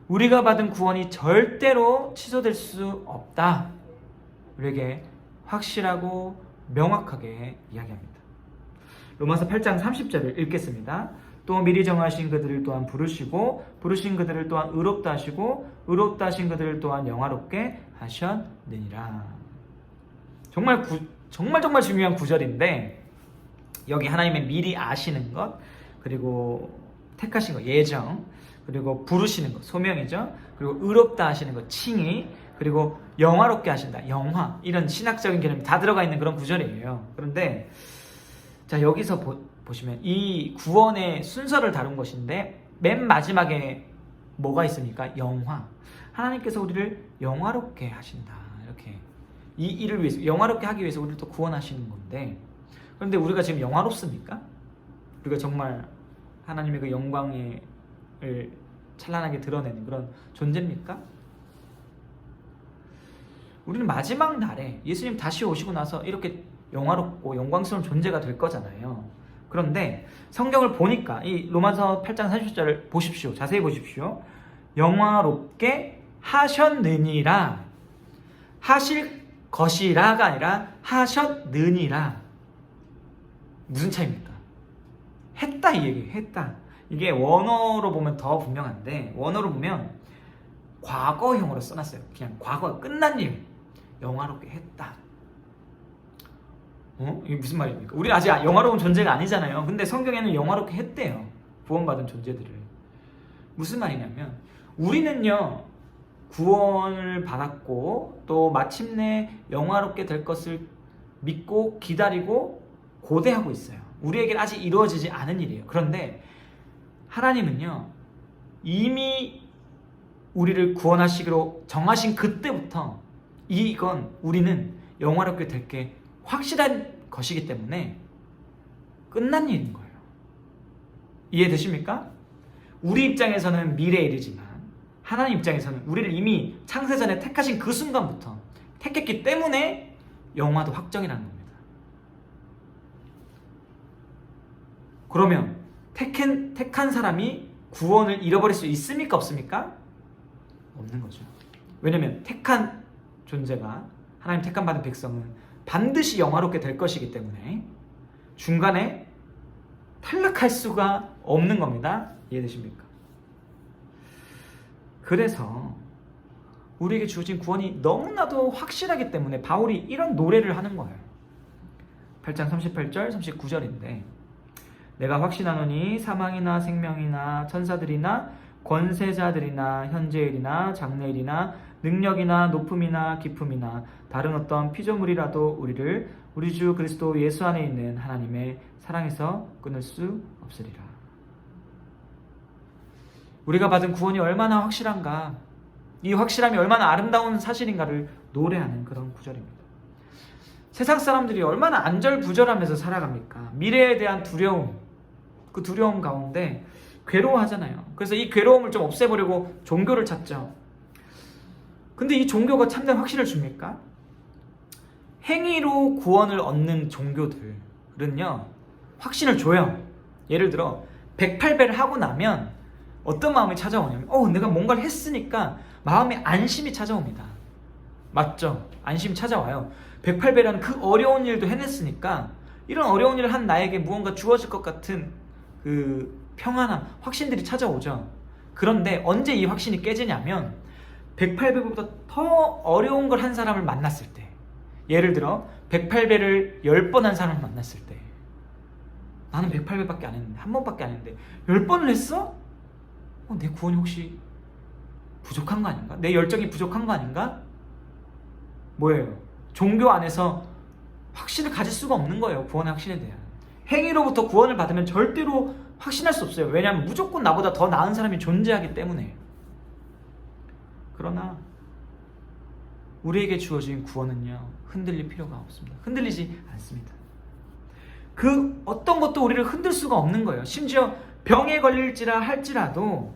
우리가 받은 구원이 절대로 취소될 수 없다, 우리에게 확실하고 명확하게 이야기합니다. 로마서 8장 30절을 읽겠습니다. 또 미리 정하신 그들을 또한 부르시고 부르신 그들을 또한 의롭다 하시고 의롭다 하신 그들을 또한 영화롭게 하셨느니라. 정말 중요한 구절인데, 여기 하나님의 미리 아시는 것, 그리고 택하신 것, 예정, 그리고 부르시는 것, 소명이죠. 그리고 의롭다 하시는 것, 칭의, 그리고 영화롭게 하신다, 영화, 이런 신학적인 개념이 다 들어가 있는 그런 구절이에요. 그런데 자, 여기서 보시면 이 구원의 순서를 다룬 것인데 맨 마지막에 뭐가 있습니까? 영화. 하나님께서 우리를 영화롭게 하신다, 이렇게 이 일을 위해서, 영화롭게 하기 위해서 우리를 또 구원하시는 건데, 그런데 우리가 지금 영화롭습니까? 우리가 정말 하나님의 그 영광을 찬란하게 드러내는 그런 존재입니까? 우리는 마지막 날에 예수님 다시 오시고 나서 이렇게 영화롭고 영광스러운 존재가 될 거잖아요. 그런데 성경을 보니까 이 로마서 8장 30절을 보십시오. 자세히 보십시오. 영화롭게 하셨느니라. 하실 것이라가 아니라 하셨느니라. 무슨 차이입니까? 했다, 이 얘기예요. 했다. 이게 원어로 보면 더 분명한데, 원어로 보면 과거형으로 써놨어요. 그냥 과거가 끝난 일, 영화롭게 했다. 이게 무슨 말입니까? 우리 아직 영화로운 존재가 아니잖아요. 근데 성경에는 영화롭게 했대요. 구원받은 존재들을. 무슨 말이냐면 우리는요 구원을 받았고 또 마침내 영화롭게 될 것을 믿고 기다리고 고대하고 있어요. 우리에게는 아직 이루어지지 않은 일이에요. 그런데 하나님은요 이미 우리를 구원하시기로 정하신 그때부터 이건 우리는 영화롭게 될 게 확실한 것이기 때문에 끝난 일인 거예요. 이해되십니까? 우리 입장에서는 미래의 일이지만 하나님 입장에서는 우리를 이미 창세전에 택하신 그 순간부터 택했기 때문에 영화도 확정이라는 겁니다. 그러면 택한 사람이 구원을 잃어버릴 수 있습니까? 없습니까? 없는 거죠. 왜냐면 택한 존재가 하나님 택한 받은 백성은 반드시 영화롭게 될 것이기 때문에 중간에 탈락할 수가 없는 겁니다. 이해되십니까? 그래서 우리에게 주어진 구원이 너무나도 확실하기 때문에 바울이 이런 노래를 하는 거예요. 8장 38절 39절인데 내가 확신하노니 사망이나 생명이나 천사들이나 권세자들이나 현재일이나 장래일이나 능력이나 높음이나 깊음이나 다른 어떤 피조물이라도 우리를 우리 주 그리스도 예수 안에 있는 하나님의 사랑에서 끊을 수 없으리라. 우리가 받은 구원이 얼마나 확실한가, 이 확실함이 얼마나 아름다운 사실인가를 노래하는 그런 구절입니다. 세상 사람들이 얼마나 안절부절하면서 살아갑니까? 미래에 대한 두려움, 그 두려움 가운데 괴로워하잖아요. 그래서 이 괴로움을 좀 없애보려고 종교를 찾죠. 근데 이 종교가 참된 확신을 줍니까? 행위로 구원을 얻는 종교들은요 확신을 줘요. 예를 들어 108배를 하고 나면 어떤 마음이 찾아오냐면 내가 뭔가를 했으니까 마음의 안심이 찾아옵니다. 맞죠? 안심이 찾아와요. 108배라는 그 어려운 일도 해냈으니까 이런 어려운 일을 한 나에게 무언가 주어질 것 같은 그 평안함, 확신들이 찾아오죠. 그런데 언제 이 확신이 깨지냐면 108배보다 더 어려운 걸 한 사람을 만났을 때, 예를 들어 108배를 10번 한 사람을 만났을 때, 나는 108배밖에 안 했는데, 한 번밖에 안 했는데 10번을 했어? 내 구원이 혹시 부족한 거 아닌가? 내 열정이 부족한 거 아닌가? 뭐예요? 종교 안에서 확신을 가질 수가 없는 거예요. 구원의 확신에 대한. 행위로부터 구원을 받으면 절대로 확신할 수 없어요. 왜냐하면 무조건 나보다 더 나은 사람이 존재하기 때문에. 그러나 우리에게 주어진 구원은요 흔들릴 필요가 없습니다. 흔들리지 않습니다. 그 어떤 것도 우리를 흔들 수가 없는 거예요. 심지어 병에 걸릴지라 할지라도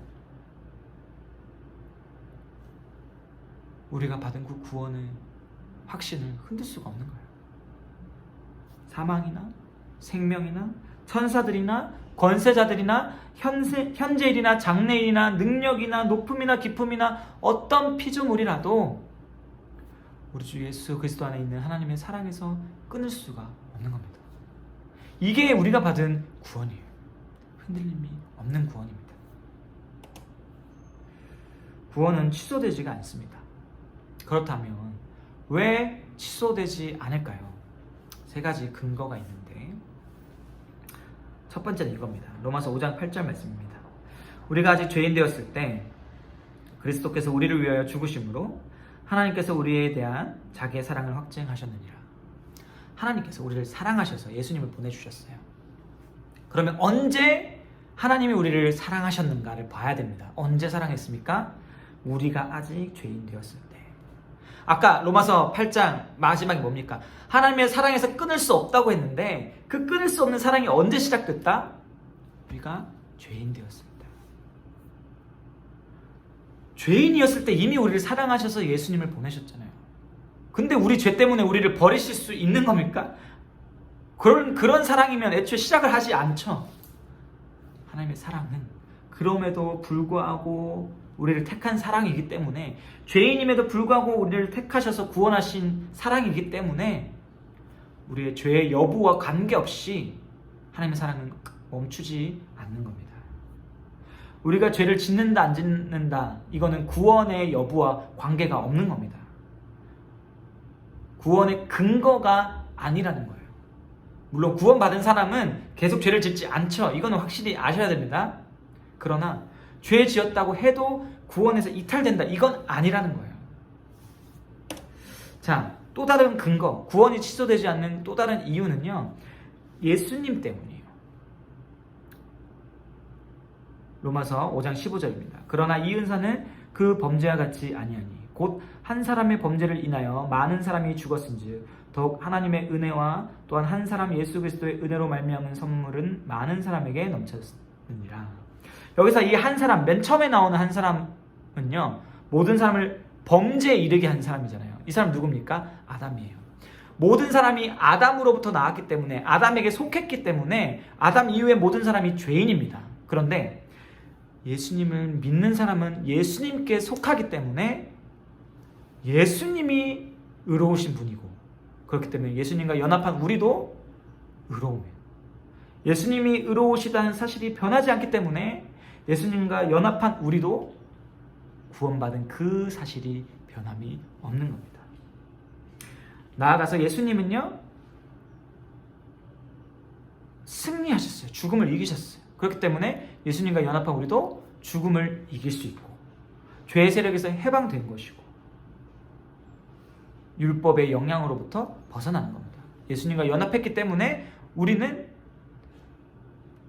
우리가 받은 그 구원의 확신을 흔들 수가 없는 거예요. 사망이나 생명이나 천사들이나 권세자들이나 현재일이나 장래일이나 능력이나 높음이나 깊음이나 어떤 피조물이라도 우리 주 예수 그리스도 안에 있는 하나님의 사랑에서 끊을 수가 없는 겁니다. 이게 우리가 받은 구원이에요. 흔들림이 없는 구원입니다. 구원은 취소되지가 않습니다. 그렇다면 왜 취소되지 않을까요? 세 가지 근거가 있는데 첫 번째는 이겁니다. 로마서 5장 8절 말씀입니다. 우리가 아직 죄인 되었을 때 그리스도께서 우리를 위하여 죽으심으로 하나님께서 우리에 대한 자기의 사랑을 확증하셨느니라. 하나님께서 우리를 사랑하셔서 예수님을 보내주셨어요. 그러면 언제 하나님이 우리를 사랑하셨는가를 봐야 됩니다. 언제 사랑했습니까? 우리가 아직 죄인 되었을 때. 아까 로마서 8장 마지막이 뭡니까? 하나님의 사랑에서 끊을 수 없다고 했는데 그 끊을 수 없는 사랑이 언제 시작됐다? 우리가 죄인 되었을 때. 죄인이었을 때 이미 우리를 사랑하셔서 예수님을 보내셨잖아요. 근데 우리 죄 때문에 우리를 버리실 수 있는 겁니까? 그런 사랑이면 애초에 시작을 하지 않죠. 하나님의 사랑은 그럼에도 불구하고 우리를 택한 사랑이기 때문에, 죄인임에도 불구하고 우리를 택하셔서 구원하신 사랑이기 때문에 우리의 죄의 여부와 관계없이 하나님의 사랑은 멈추지 않는 겁니다. 우리가 죄를 짓는다 안 짓는다 이거는 구원의 여부와 관계가 없는 겁니다. 구원의 근거가 아니라는 거예요. 물론 구원받은 사람은 계속 죄를 짓지 않죠. 이거는 확실히 아셔야 됩니다. 그러나 죄 지었다고 해도 구원에서 이탈된다 이건 아니라는 거예요. 자, 또 다른 근거, 구원이 취소되지 않는 또 다른 이유는요, 예수님 때문이에요. 로마서 5장 15절입니다. 그러나 이 은사는 그 범죄와 같이 아니하니 곧 한 사람의 범죄를 인하여 많은 사람이 죽었은즉 더욱 하나님의 은혜와 또한 한 사람 예수 그리스도의 은혜로 말미암은 선물은 많은 사람에게 넘쳤느니라. 여기서 이 한 사람, 맨 처음에 나오는 한 사람은요, 모든 사람을 범죄에 이르게 한 사람이잖아요. 이 사람 누굽니까? 아담이에요. 모든 사람이 아담으로부터 나왔기 때문에, 아담에게 속했기 때문에 아담 이후에 모든 사람이 죄인입니다. 그런데 예수님을 믿는 사람은 예수님께 속하기 때문에 예수님이 의로우신 분이고, 그렇기 때문에 예수님과 연합한 우리도 의로움이에요. 예수님이 의로우시다는 사실이 변하지 않기 때문에 예수님과 연합한 우리도 구원받은 그 사실이 변함이 없는 겁니다. 나아가서 예수님은요, 승리하셨어요. 죽음을 이기셨어요. 그렇기 때문에 예수님과 연합한 우리도 죽음을 이길 수 있고, 죄의 세력에서 해방된 것이고, 율법의 영향으로부터 벗어나는 겁니다. 예수님과 연합했기 때문에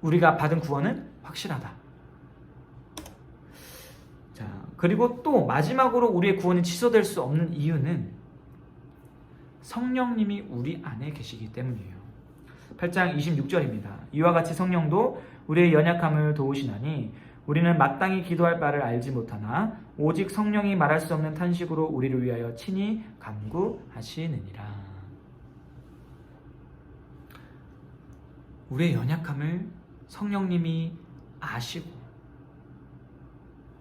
우리가 받은 구원은 확실하다. 자, 그리고 또 마지막으로 우리의 구원이 취소될 수 없는 이유는 성령님이 우리 안에 계시기 때문이에요. 8장 26절입니다. 이와 같이 성령도 우리의 연약함을 도우시나니 우리는 마땅히 기도할 바를 알지 못하나 오직 성령이 말할 수 없는 탄식으로 우리를 위하여 친히 간구하시느니라. 우리의 연약함을 성령님이 아시고,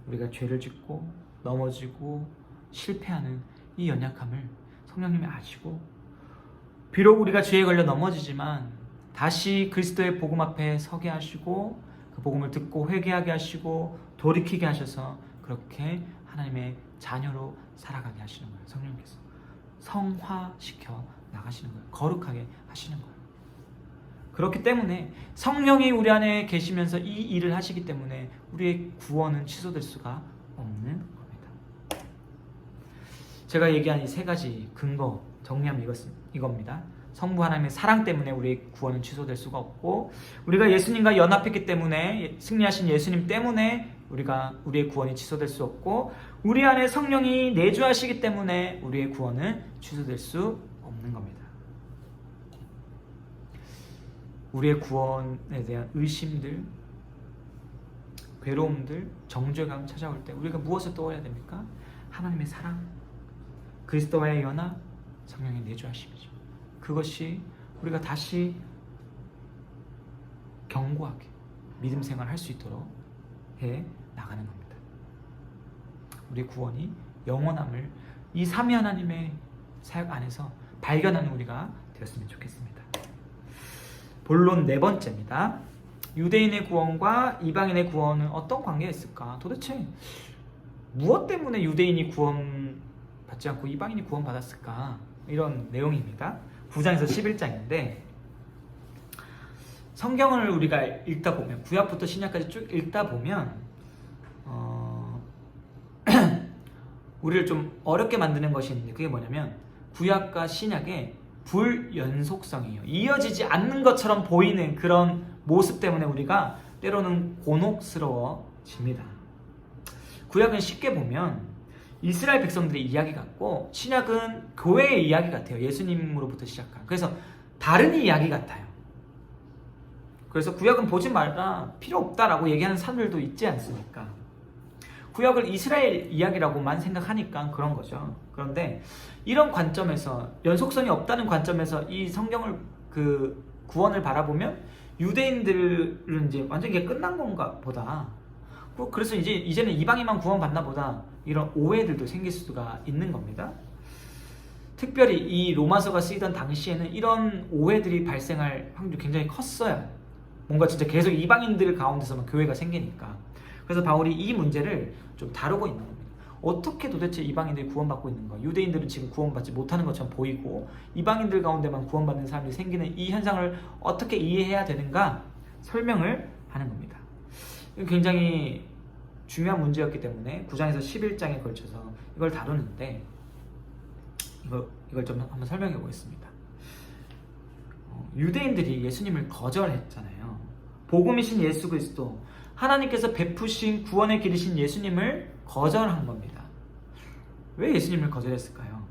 우리가 죄를 짓고 넘어지고 실패하는 이 연약함을 성령님이 아시고, 비록 우리가 죄에 걸려 넘어지지만 다시 그리스도의 복음 앞에 서게 하시고, 그 복음을 듣고 회개하게 하시고 돌이키게 하셔서 그렇게 하나님의 자녀로 살아가게 하시는 거예요. 성령께서 성화시켜 나가시는 거예요. 거룩하게 하시는 거예요. 그렇기 때문에 성령이 우리 안에 계시면서 이 일을 하시기 때문에 우리의 구원은 취소될 수가 없는 겁니다. 제가 얘기한 이 세 가지 근거 정리하면 이겁니다. 성부 하나님의 사랑 때문에 우리의 구원은 취소될 수가 없고, 우리가 예수님과 연합했기 때문에, 승리하신 예수님 때문에 우리의 구원이 취소될 수 없고, 우리 안에 성령이 내주하시기 때문에 우리의 구원은 취소될 수 없는 겁니다. 우리의 구원에 대한 의심들, 괴로움들, 정죄감 찾아올 때 우리가 무엇을 떠올려야 됩니까? 하나님의 사랑, 그리스도와의 연합, 성령의 내주하심이죠. 그것이 우리가 다시 견고하게 믿음 생활을 할 수 있도록 해 나가는 겁니다. 우리의 구원이 영원함을 이 삼위 하나님의 사역 안에서 발견하는 우리가 되었으면 좋겠습니다. 본론 네 번째입니다. 유대인의 구원과 이방인의 구원은 어떤 관계가 있을까? 도대체 무엇 때문에 유대인이 구원받지 않고 이방인이 구원받았을까? 이런 내용입니다. 9장에서 11장인데, 성경을 우리가 읽다 보면, 구약부터 신약까지 쭉 읽다 보면 우리를 좀 어렵게 만드는 것이 있는데, 그게 뭐냐면 구약과 신약의 불연속성이에요. 이어지지 않는 것처럼 보이는 그런 모습 때문에 우리가 때로는 곤혹스러워집니다. 구약은 쉽게 보면 이스라엘 백성들의 이야기 같고, 신약은 교회의 이야기 같아요. 예수님으로부터 시작한. 그래서 다른 이야기 같아요. 그래서 구약은 보지 말라, 필요 없다라고 얘기하는 사람들도 있지 않습니까? 구약을 이스라엘 이야기라고만 생각하니까 그런 거죠. 그런데 이런 관점에서, 연속성이 없다는 관점에서 이 성경을, 그 구원을 바라보면 유대인들은 이제 완전히 이게 끝난 건가 보다, 그래서 이제는 이방인만 구원받나 보다, 이런 오해들도 생길 수가 있는 겁니다. 특별히 이 로마서가 쓰이던 당시에는 이런 오해들이 발생할 확률이 굉장히 컸어요. 뭔가 진짜 계속 이방인들 가운데서만 교회가 생기니까. 그래서 바울이 이 문제를 좀 다루고 있는 겁니다. 어떻게 도대체 이방인들이 구원받고 있는가? 유대인들은 지금 구원받지 못하는 것처럼 보이고 이방인들 가운데만 구원받는 사람들이 생기는 이 현상을 어떻게 이해해야 되는가? 설명을 하는 겁니다. 굉장히 중요한 문제였기 때문에 9장에서 11장에 걸쳐서 이걸 다루는데 이걸 좀 한번 설명해 보겠습니다. 유대인들이 예수님을 거절했잖아요. 복음이신 예수 그리스도, 하나님께서 베푸신 구원의 길이신 예수님을 거절한 겁니다. 왜 예수님을 거절했을까요?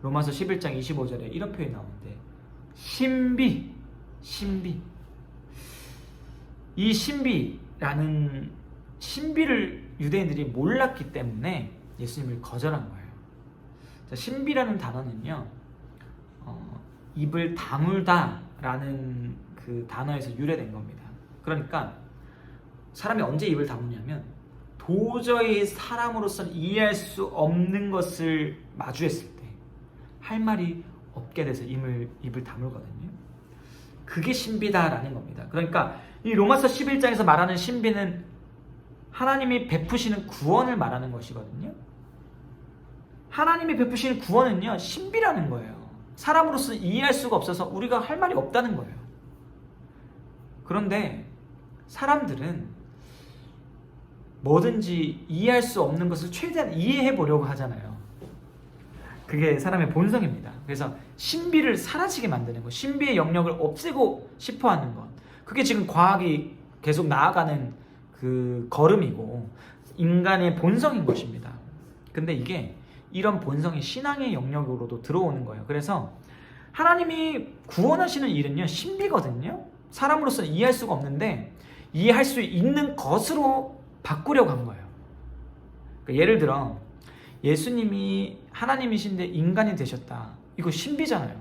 로마서 11장 25절에 이런 표현이 나오는데 신비. 이 신비라는 신비를 유대인들이 몰랐기 때문에 예수님을 거절한 거예요. 자, 신비라는 단어는요, 입을 다물다 라는 그 단어에서 유래된 겁니다. 그러니까 사람이 언제 입을 다무냐면 도저히 사람으로서는 이해할 수 없는 것을 마주했을 때 할 말이 없게 돼서 입을 다물거든요. 그게 신비다라는 겁니다. 그러니까 이 로마서 11장에서 말하는 신비는 하나님이 베푸시는 구원을 말하는 것이거든요. 하나님이 베푸시는 구원은요, 신비라는 거예요. 사람으로서 이해할 수가 없어서 우리가 할 말이 없다는 거예요. 그런데 사람들은 뭐든지 이해할 수 없는 것을 최대한 이해해 보려고 하잖아요. 그게 사람의 본성입니다. 그래서 신비를 사라지게 만드는 것, 신비의 영역을 없애고 싶어 하는 것, 그게 지금 과학이 계속 나아가는 그 걸음이고 인간의 본성인 것입니다. 근데 이게 이런 본성이 신앙의 영역으로도 들어오는 거예요. 그래서 하나님이 구원하시는 일은요, 신비거든요. 사람으로서는 이해할 수가 없는데 이해할 수 있는 것으로 바꾸려고 한 거예요. 그러니까 예를 들어 예수님이 하나님이신데 인간이 되셨다. 이거 신비잖아요.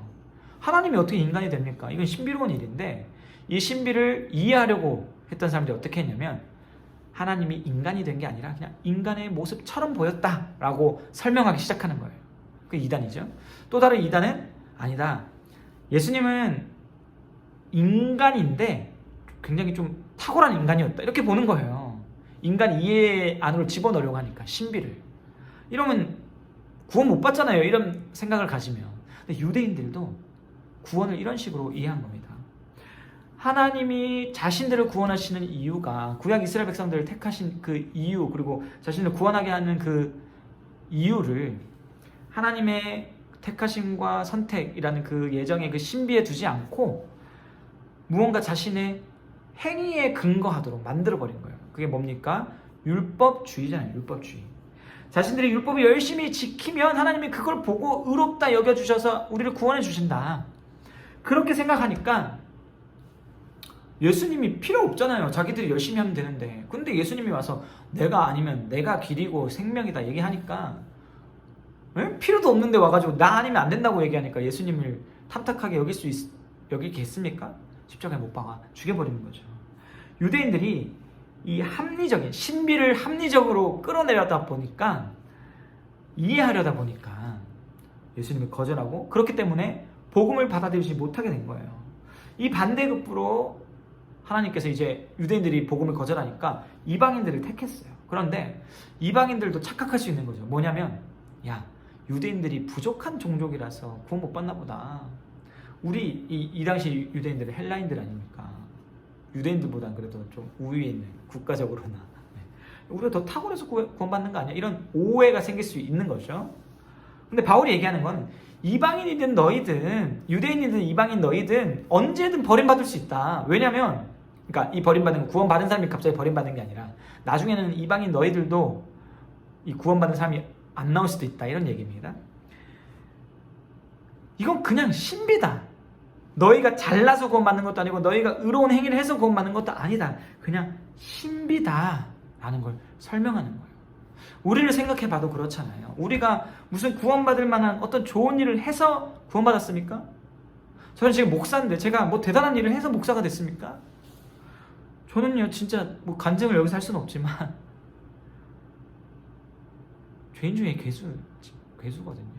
하나님이 어떻게 인간이 됩니까? 이건 신비로운 일인데 이 신비를 이해하려고 했던 사람들이 어떻게 했냐면 하나님이 인간이 된 게 아니라 그냥 인간의 모습처럼 보였다라고 설명하기 시작하는 거예요. 그게 이단이죠. 또 다른 이단은 아니다. 예수님은 인간인데 굉장히 좀 탁월한 인간이었다. 이렇게 보는 거예요. 인간 이해 안으로 집어넣으려고 하니까 신비를. 이러면 구원 못 받잖아요. 이런 생각을 가지면. 근데 유대인들도 구원을 이런 식으로 이해한 겁니다. 하나님이 자신들을 구원하시는 이유가 구약 이스라엘 백성들을 택하신 그 이유, 그리고 자신을 구원하게 하는 그 이유를 하나님의 택하심과 선택이라는 그 예정의 그 신비에 두지 않고 무언가 자신의 행위에 근거하도록 만들어버린 거예요. 그게 뭡니까? 율법주의잖아요. 율법주의. 자신들이 율법을 열심히 지키면 하나님이 그걸 보고 의롭다 여겨주셔서 우리를 구원해 주신다. 그렇게 생각하니까 예수님이 필요 없잖아요. 자기들이 열심히 하면 되는데. 근데 예수님이 와서 내가 아니면 내가 길이고 생명이다 얘기하니까 필요도 없는데 와가지고 나 아니면 안 된다고 얘기하니까 예수님을 탐탁하게 여기겠습니까? 십자가에 못 박아 죽여버리는 거죠. 유대인들이 이 합리적인 신비를 합리적으로 끌어내려다 보니까 이해하려다 보니까 예수님을 거절하고 그렇기 때문에 복음을 받아들이지 못하게 된 거예요. 이 반대급부로 하나님께서 이제 유대인들이 복음을 거절하니까 이방인들을 택했어요. 그런데 이방인들도 착각할 수 있는 거죠. 뭐냐면 야, 유대인들이 부족한 종족이라서 구원 못 받나 보다. 우리 이 당시 유대인들은 헬라인들 아닙니까? 유대인들보다는 그래도 좀 우위에 있는 국가적으로나 우리가 더 탁월해서 구원받는 거 아니야? 이런 오해가 생길 수 있는 거죠. 근데 바울이 얘기하는 건 이방인이든 너희든 유대인이든 이방인 너희든 언제든 버림받을 수 있다. 왜냐면 그러니까 이 버림받는 건 구원받은 사람이 갑자기 버림받는 게 아니라 나중에는 이방인 너희들도 이 구원받은 사람이 안 나올 수도 있다. 이런 얘기입니다. 이건 그냥 신비다. 너희가 잘나서 구원받는 것도 아니고 너희가 의로운 행위를 해서 구원받는 것도 아니다. 그냥 신비다라는 걸 설명하는 거예요. 우리를 생각해봐도 그렇잖아요. 우리가 무슨 구원받을 만한 어떤 좋은 일을 해서 구원받았습니까? 저는 지금 목사인데 제가 뭐 대단한 일을 해서 목사가 됐습니까? 저는요 진짜 뭐 간증을 여기서 할 수는 없지만 죄인 중에 괴수거든요.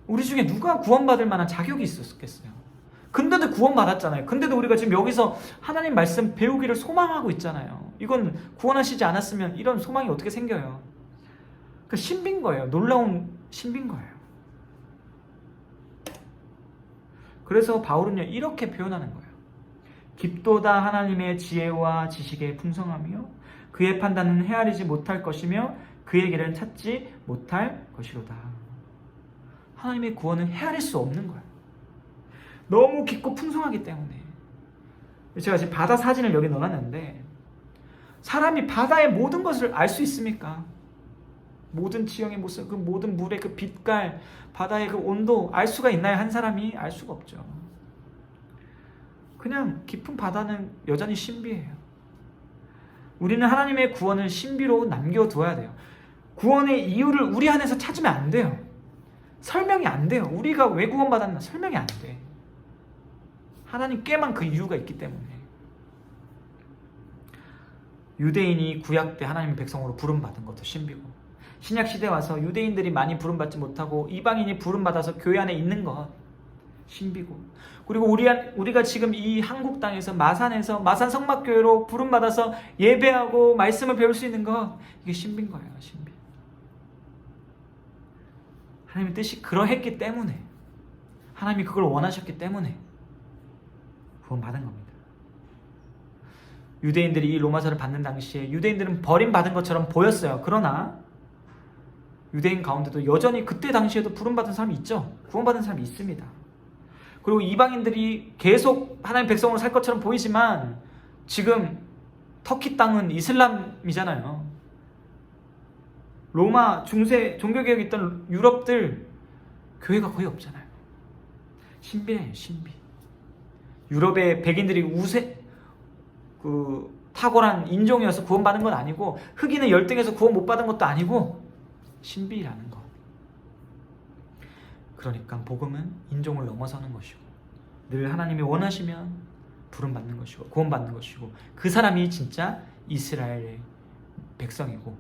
우리 중에 누가 구원받을 만한 자격이 있었겠어요? 근데도 구원받았잖아요. 근데도 우리가 지금 여기서 하나님 말씀 배우기를 소망하고 있잖아요. 이건 구원하시지 않았으면 이런 소망이 어떻게 생겨요? 그 신비인 거예요. 놀라운 신비인 거예요. 그래서 바울은요 이렇게 표현하는 거예요. 깊도다 하나님의 지혜와 지식의 풍성하며 그의 판단은 헤아리지 못할 것이며 그의 길은 찾지 못할 것이로다. 하나님의 구원은 헤아릴 수 없는 거예요. 너무 깊고 풍성하기 때문에. 제가 지금 바다 사진을 여기 넣어놨는데 사람이 바다의 모든 것을 알 수 있습니까? 모든 지형의 모습, 그 모든 물의 그 빛깔, 바다의 그 온도 알 수가 있나요? 한 사람이 알 수가 없죠. 그냥 깊은 바다는 여전히 신비해요. 우리는 하나님의 구원을 신비로 남겨두어야 돼요. 구원의 이유를 우리 안에서 찾으면 안 돼요. 설명이 안 돼요. 우리가 왜 구원받았나 설명이 안 돼. 하나님께만 그 이유가 있기 때문에. 유대인이 구약 때 하나님의 백성으로 부름받은 것도 신비고, 신약 시대에 와서 유대인들이 많이 부름받지 못하고 이방인이 부름받아서 교회 안에 있는 것 신비고, 그리고 우리가 지금 이 한국 땅에서 마산에서 마산 성막교회로 부름받아서 예배하고 말씀을 배울 수 있는 것, 이게 신비인 거예요. 신비. 하나님의 뜻이 그러했기 때문에, 하나님이 그걸 원하셨기 때문에 구원받은 겁니다. 유대인들이 이 로마서를 받는 당시에 유대인들은 버림받은 것처럼 보였어요. 그러나 유대인 가운데도 여전히 그때 당시에도 부름받은 사람이 있죠. 구원받은 사람이 있습니다. 그리고 이방인들이 계속 하나님의 백성으로 살 것처럼 보이지만 지금 터키 땅은 이슬람이잖아요. 로마 중세 종교개혁이 있던 유럽들 교회가 거의 없잖아요. 신비해요. 신비. 유럽의 백인들이 탁월한 인종이어서 구원받은 건 아니고, 흑인은 열등해서 구원 못 받은 것도 아니고, 신비라는 것. 그러니까 복음은 인종을 넘어서는 것이고, 늘 하나님이 원하시면 부름받는 것이고 구원받는 것이고, 그 사람이 진짜 이스라엘의 백성이고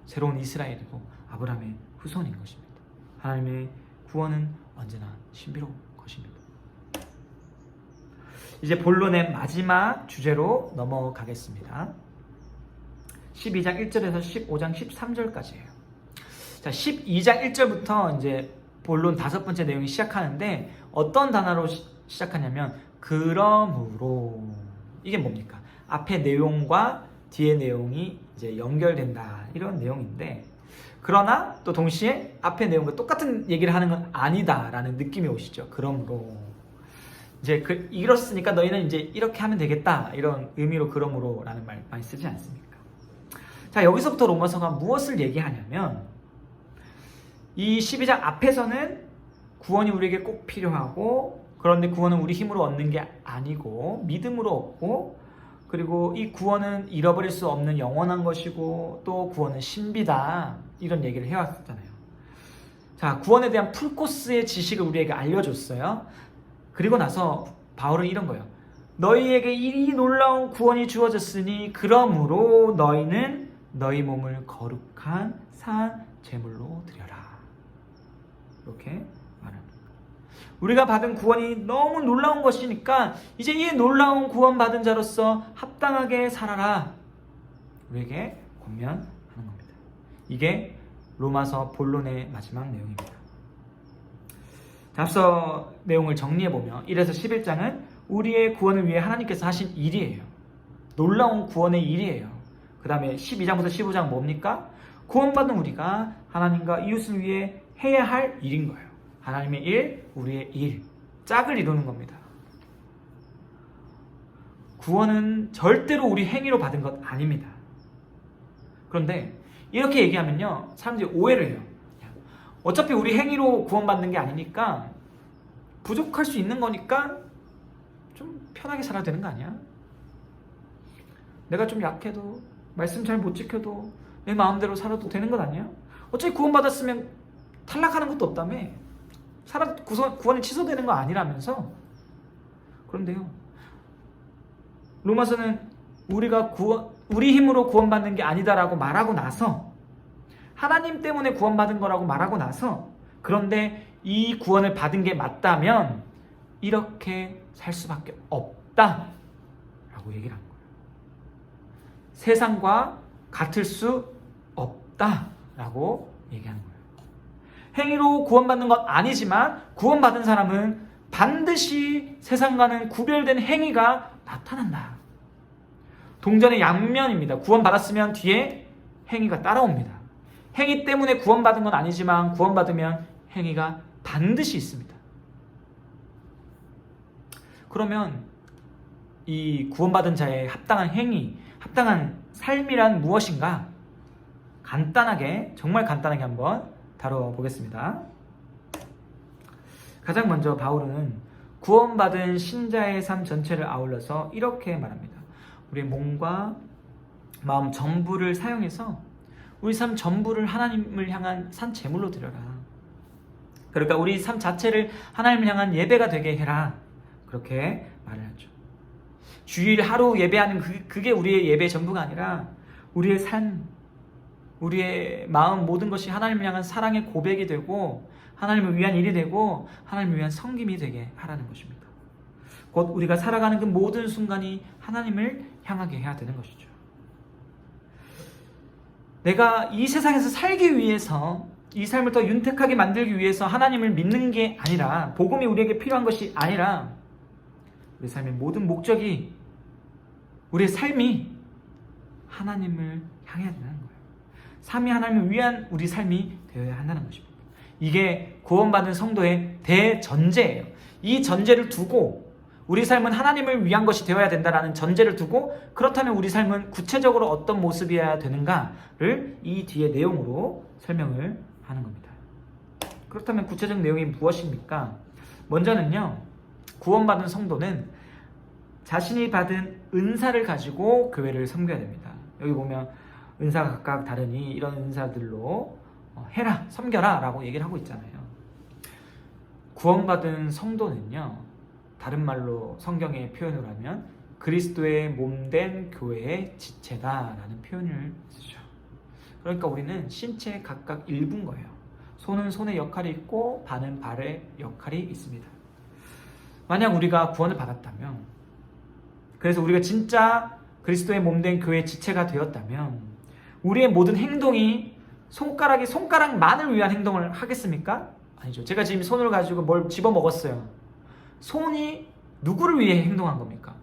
새로운 이스라엘이고 아브라함의 후손인 것입니다. 하나님의 구원은 언제나 신비로운 것입니다. 이제 본론의 마지막 주제로 넘어가겠습니다. 12장 1절에서 15장 13절까지예요. 자, 12장 1절부터 이제 본론 5번째 내용이 시작하는데, 어떤 단어로 시작하냐면 그러므로. 이게 뭡니까? 앞에 내용과 뒤에 내용이 이제 연결된다, 이런 내용인데, 그러나 또 동시에 앞에 내용과 똑같은 얘기를 하는 건 아니다라는 느낌이 오시죠. 그러므로 이제 이렇으니까 너희는 이제 이렇게 하면 되겠다, 이런 의미로 그러므로라는 말 많이 쓰지 않습니까? 자, 여기서부터 로마서가 무엇을 얘기하냐면, 이 12장 앞에서는 구원이 우리에게 꼭 필요하고, 그런데 구원은 우리 힘으로 얻는 게 아니고 믿음으로 얻고, 그리고 이 구원은 잃어버릴 수 없는 영원한 것이고, 또 구원은 신비다, 이런 얘기를 해왔잖아요. 자, 구원에 대한 풀코스의 지식을 우리에게 알려줬어요. 그리고 나서 바울은 이런 거예요. 너희에게 이 놀라운 구원이 주어졌으니 그러므로 너희는 너희 몸을 거룩한 산 제물로 드려라, 이렇게 말합니다. 우리가 받은 구원이 너무 놀라운 것이니까 이제 이 놀라운 구원 받은 자로서 합당하게 살아라, 우리에게 권면하는 겁니다. 이게 로마서 본론의 마지막 내용입니다. 앞서 내용을 정리해보면 1에서 11장은 우리의 구원을 위해 하나님께서 하신 일이에요. 놀라운 구원의 일이에요. 그 다음에 12장부터 15장은 뭡니까? 구원받은 우리가 하나님과 이웃을 위해 해야 할 일인 거예요. 하나님의 일, 우리의 일, 짝을 이루는 겁니다. 구원은 절대로 우리 행위로 받은 것 아닙니다. 그런데 이렇게 얘기하면요, 사람들이 오해를 해요. 어차피 우리 행위로 구원받는 게 아니니까, 부족할 수 있는 거니까 좀 편하게 살아야 되는 거 아니야? 내가 좀 약해도, 말씀 잘 못 지켜도 내 마음대로 살아도 되는 것 아니야? 어차피 구원받았으면 탈락하는 것도 없다며. 구원이 취소되는 거 아니라면서. 그런데요, 로마서는 우리 힘으로 구원받는 게 아니다라고 말하고 나서, 하나님 때문에 구원받은 거라고 말하고 나서, 그런데 이 구원을 받은 게 맞다면 이렇게 살 수밖에 없다 라고 얘기를 한 거예요. 세상과 같을 수 없다 라고 얘기하는 거예요. 행위로 구원받는 건 아니지만 구원받은 사람은 반드시 세상과는 구별된 행위가 나타난다. 동전의 양면입니다. 구원받았으면 뒤에 행위가 따라옵니다. 행위 때문에 구원받은 건 아니지만 구원받으면 행위가 반드시 있습니다. 그러면 이 구원받은 자의 합당한 행위, 합당한 삶이란 무엇인가? 간단하게, 정말 간단하게 한번 다뤄보겠습니다. 가장 먼저 바울은 구원받은 신자의 삶 전체를 아울러서 이렇게 말합니다. 우리의 몸과 마음 전부를 사용해서 우리 삶 전부를 하나님을 향한 산 제물로 드려라. 그러니까 우리 삶 자체를 하나님을 향한 예배가 되게 해라. 그렇게 말을 하죠. 주일 하루 예배하는 그게 우리의 예배의 전부가 아니라 우리의 삶, 우리의 마음 모든 것이 하나님을 향한 사랑의 고백이 되고 하나님을 위한 일이 되고 하나님을 위한 섬김이 되게 하라는 것입니다. 곧 우리가 살아가는 그 모든 순간이 하나님을 향하게 해야 되는 것이죠. 내가 이 세상에서 살기 위해서 이 삶을 더 윤택하게 만들기 위해서 하나님을 믿는 게 아니라 복음이 우리에게 필요한 것이 아니라 우리 삶의 모든 목적이 우리의 삶이 하나님을 향해야 된다는 거예요. 삶이 하나님을 위한 우리 삶이 되어야 한다는 것입니다. 이게 구원받은 성도의 대전제예요. 이 전제를 두고 우리 삶은 하나님을 위한 것이 되어야 된다는 전제를 두고 그렇다면 우리 삶은 구체적으로 어떤 모습이어야 되는가를 이 뒤의 내용으로 설명을 하는 겁니다. 그렇다면 구체적 내용이 무엇입니까? 먼저는요, 구원받은 성도는 자신이 받은 은사를 가지고 교회를 섬겨야 됩니다. 여기 보면 은사가 각각 다르니 이런 은사들로 해라, 섬겨라 라고 얘기를 하고 있잖아요. 구원받은 성도는요, 다른 말로 성경의 표현을 하면 그리스도의 몸된 교회의 지체다라는 표현을 쓰죠. 그러니까 우리는 신체의 각각 일부인 거예요. 손은 손의 역할이 있고 발은 발의 역할이 있습니다. 만약 우리가 구원을 받았다면, 그래서 우리가 진짜 그리스도의 몸된 교회의 지체가 되었다면 우리의 모든 행동이 손가락만을 위한 행동을 하겠습니까? 아니죠. 제가 지금 손을 가지고 뭘 집어먹었어요. 손이 누구를 위해 행동한 겁니까?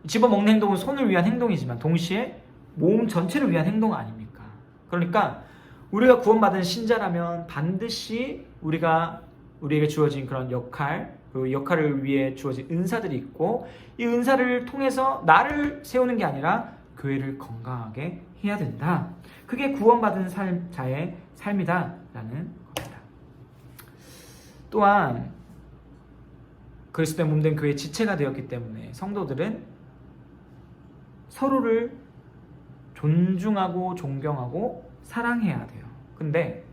집어먹는 행동은 손을 위한 행동이지만 동시에 몸 전체를 위한 행동 아닙니까? 그러니까 우리가 구원받은 신자라면 반드시 우리에게 주어진 그런 역할, 그 역할을 위해 주어진 은사들이 있고 이 은사를 통해서 나를 세우는 게 아니라 교회를 건강하게 해야 된다. 그게 구원받은 자의 삶이다라는 겁니다. 또한 그리스도의 몸된 교회의 지체가 되었기 때문에 성도들은 서로를 존중하고 존경하고 사랑해야 돼요. 근데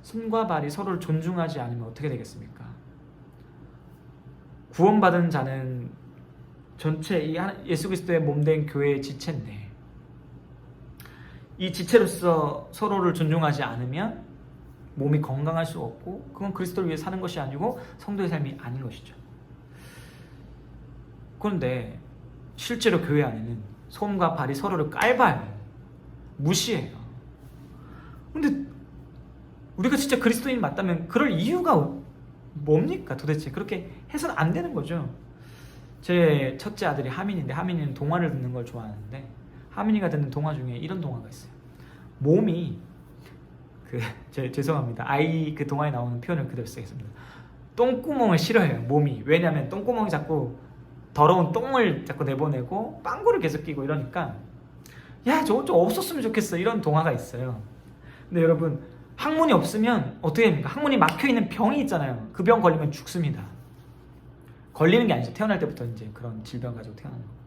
손과 발이 서로를 존중하지 않으면 어떻게 되겠습니까? 구원받은 자는 전체 이 예수 그리스도의 몸된 교회의 지체인데 이 지체로서 서로를 존중하지 않으면 몸이 건강할 수 없고 그건 그리스도를 위해 사는 것이 아니고 성도의 삶이 아닌 것이죠. 그런데 실제로 교회 안에는 손과 발이 서로를 깔봐요. 무시해요. 근데 우리가 진짜 그리스도인이 맞다면 그럴 이유가 뭡니까 도대체? 그렇게 해서는 안 되는 거죠. 제 첫째 아들이 하민인데 하민이는 동화를 듣는 걸 좋아하는데 하민이가 듣는 동화 중에 이런 동화가 있어요. 몸이 죄송합니다. 아이 그 동화에 나오는 표현을 그대로 쓰겠습니다. 똥구멍을 싫어해요. 몸이. 왜냐하면 똥구멍이 자꾸 더러운 똥을 자꾸 내보내고 빵구를 계속 끼고 이러니까 야 저거 좀 없었으면 좋겠어 이런 동화가 있어요. 근데 여러분 항문이 없으면 어떻게 됩니까? 항문이 막혀있는 병이 있잖아요. 그 병 걸리면 죽습니다. 걸리는 게 아니죠. 태어날 때부터 이제 그런 질병 가지고 태어나는 겁니다.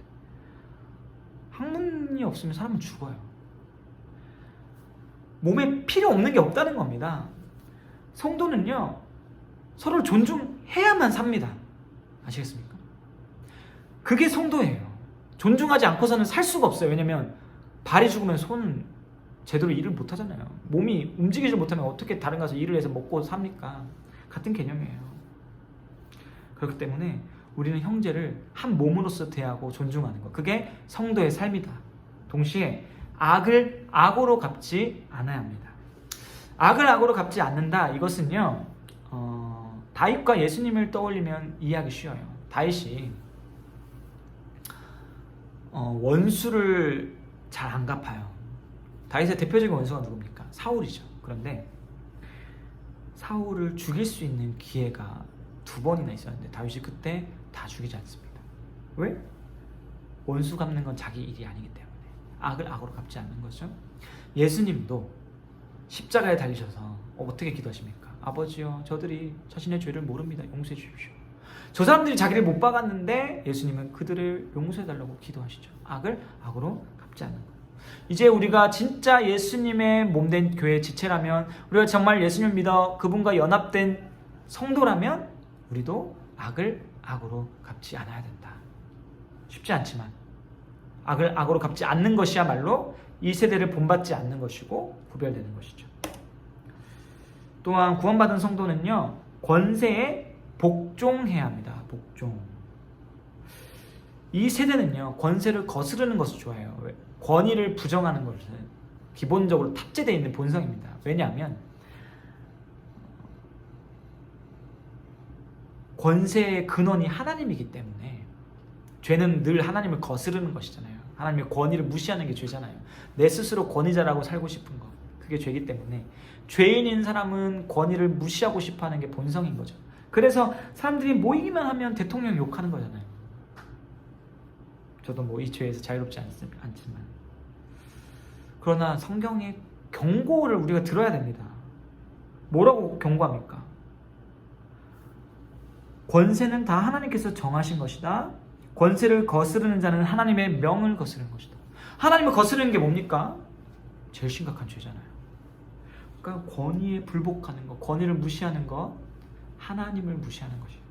항문이 없으면 사람은 죽어요. 몸에 필요 없는 게 없다는 겁니다. 성도는요 서로를 존중해야만 삽니다. 아시겠습니까? 그게 성도예요. 존중하지 않고서는 살 수가 없어요. 왜냐면 발이 죽으면 손은 제대로 일을 못 하잖아요. 몸이 움직이지 못하면 어떻게 다른 가서 일을 해서 먹고 삽니까? 같은 개념이에요. 그렇기 때문에 우리는 형제를 한 몸으로서 대하고 존중하는 것. 그게 성도의 삶이다. 동시에 악을 악으로 갚지 않아야 합니다. 악을 악으로 갚지 않는다. 이것은요, 다윗과 예수님을 떠올리면 이해하기 쉬워요. 다윗이 원수를 잘 안 갚아요. 다윗의 대표적인 원수가 누굽니까? 사울이죠. 그런데 사울을 죽일 수 있는 기회가 2번이나 있었는데 다윗이 그때 다 죽이지 않습니다. 왜? 원수 갚는 건 자기 일이 아니기 때문에. 악을 악으로 갚지 않는 거죠. 예수님도 십자가에 달리셔서 어떻게 기도하십니까? 아버지요, 저들이 자신의 죄를 모릅니다. 용서해 주십시오. 저 사람들이 자기를 못 박았는데 예수님은 그들을 용서해달라고 기도하시죠. 악을 악으로 갚지 않는 거예요. 이제 우리가 진짜 예수님의 몸된 교회 지체라면, 우리가 정말 예수님을 믿어 그분과 연합된 성도라면 우리도 악을 악으로 갚지 않아야 된다. 쉽지 않지만 악을 악으로 갚지 않는 것이야말로 이 세대를 본받지 않는 것이고 구별되는 것이죠. 또한 구원받은 성도는요, 권세에 복종해야 합니다. 복종. 이 세대는요, 권세를 거스르는 것을 좋아해요. 왜? 권위를 부정하는 것은 기본적으로 탑재되어 있는 본성입니다. 왜냐하면 권세의 근원이 하나님이기 때문에. 죄는 늘 하나님을 거스르는 것이잖아요. 하나님의 권위를 무시하는 게 죄잖아요. 내 스스로 권위자라고 살고 싶은 것, 그게 죄이기 때문에 죄인인 사람은 권위를 무시하고 싶어하는 게 본성인 거죠. 그래서 사람들이 모이기만 하면 대통령 욕하는 거잖아요. 저도 뭐 이 죄에서 자유롭지 않지만, 그러나 성경의 경고를 우리가 들어야 됩니다. 뭐라고 경고합니까? 권세는 다 하나님께서 정하신 것이다. 권세를 거스르는 자는 하나님의 명을 거스르는 것이다. 하나님을 거스르는 게 뭡니까? 제일 심각한 죄잖아요. 그러니까 권위에 불복하는 것, 권위를 무시하는 것, 하나님을 무시하는 것이에요.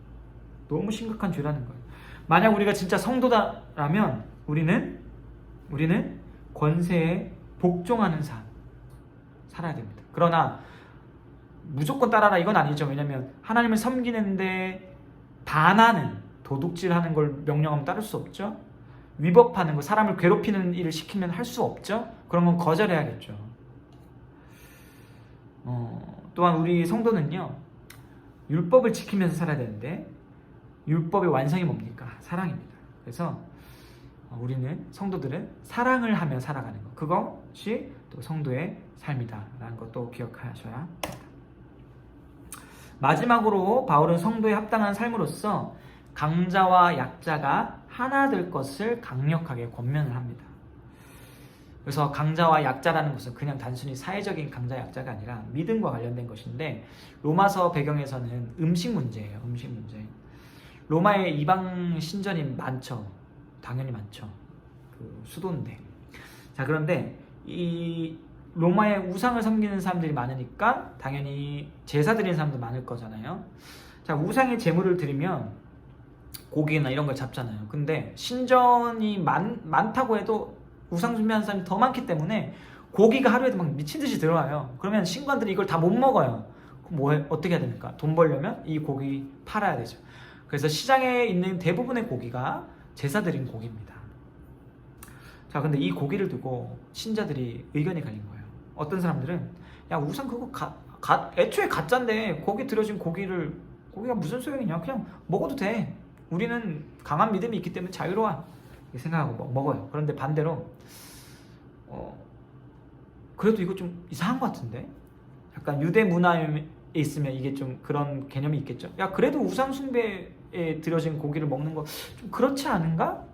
너무 심각한 죄라는 거예요. 만약 우리가 진짜 성도다라면 우리는 권세에 복종하는 삶 살아야 됩니다. 그러나 무조건 따라라 이건 아니죠. 왜냐하면 하나님을 섬기는데 반하는, 도둑질하는 걸 명령하면 따를 수 없죠. 위법하는 거, 사람을 괴롭히는 일을 시키면 할 수 없죠. 그런 건 거절해야겠죠. 또한 우리 성도는요, 율법을 지키면서 살아야 되는데 율법의 완성이 뭡니까? 사랑입니다. 그래서 우리는, 성도들은 사랑을 하며 살아가는 것, 그것이 또 성도의 삶이다라는 것도 기억하셔야 합니다. 마지막으로 바울은 성도에 합당한 삶으로서 강자와 약자가 하나 될 것을 강력하게 권면을 합니다. 그래서 강자와 약자라는 것은 그냥 단순히 사회적인 강자 약자가 아니라 믿음과 관련된 것인데, 로마서 배경에서는 음식 문제예요. 음식 문제. 로마에 이방 신전이 많죠. 당연히 많죠. 그 수도인데. 자, 그런데 이 로마에 우상을 섬기는 사람들이 많으니까 당연히 제사 드리는 사람도 많을 거잖아요. 자, 우상의 제물을 드리면 고기나 이런 걸 잡잖아요. 근데 신전이 많다고 해도 우상 숭배하는 사람이 더 많기 때문에 고기가 하루에도 막 미친 듯이 들어와요. 그러면 신관들이 이걸 다 못 먹어요. 그럼 어떻게 해야 됩니까? 돈 벌려면 이 고기 팔아야 되죠. 그래서 시장에 있는 대부분의 고기가 제사 드린 고기입니다. 자, 근데 이 고기를 두고 신자들이 의견이 갈린 거예요. 어떤 사람들은, 야, 우상 그거 애초에 가짜인데 고기 들여진 고기가 무슨 소용이냐, 그냥 먹어도 돼, 우리는 강한 믿음이 있기 때문에 자유로워, 이렇게 생각하고 먹어요. 그런데 반대로 그래도 이거 좀 이상한 것 같은데, 약간 유대 문화에 있으면 이게 좀 그런 개념이 있겠죠. 야, 그래도 우상 숭배에 들여진 고기를 먹는 거 좀 그렇지 않은가?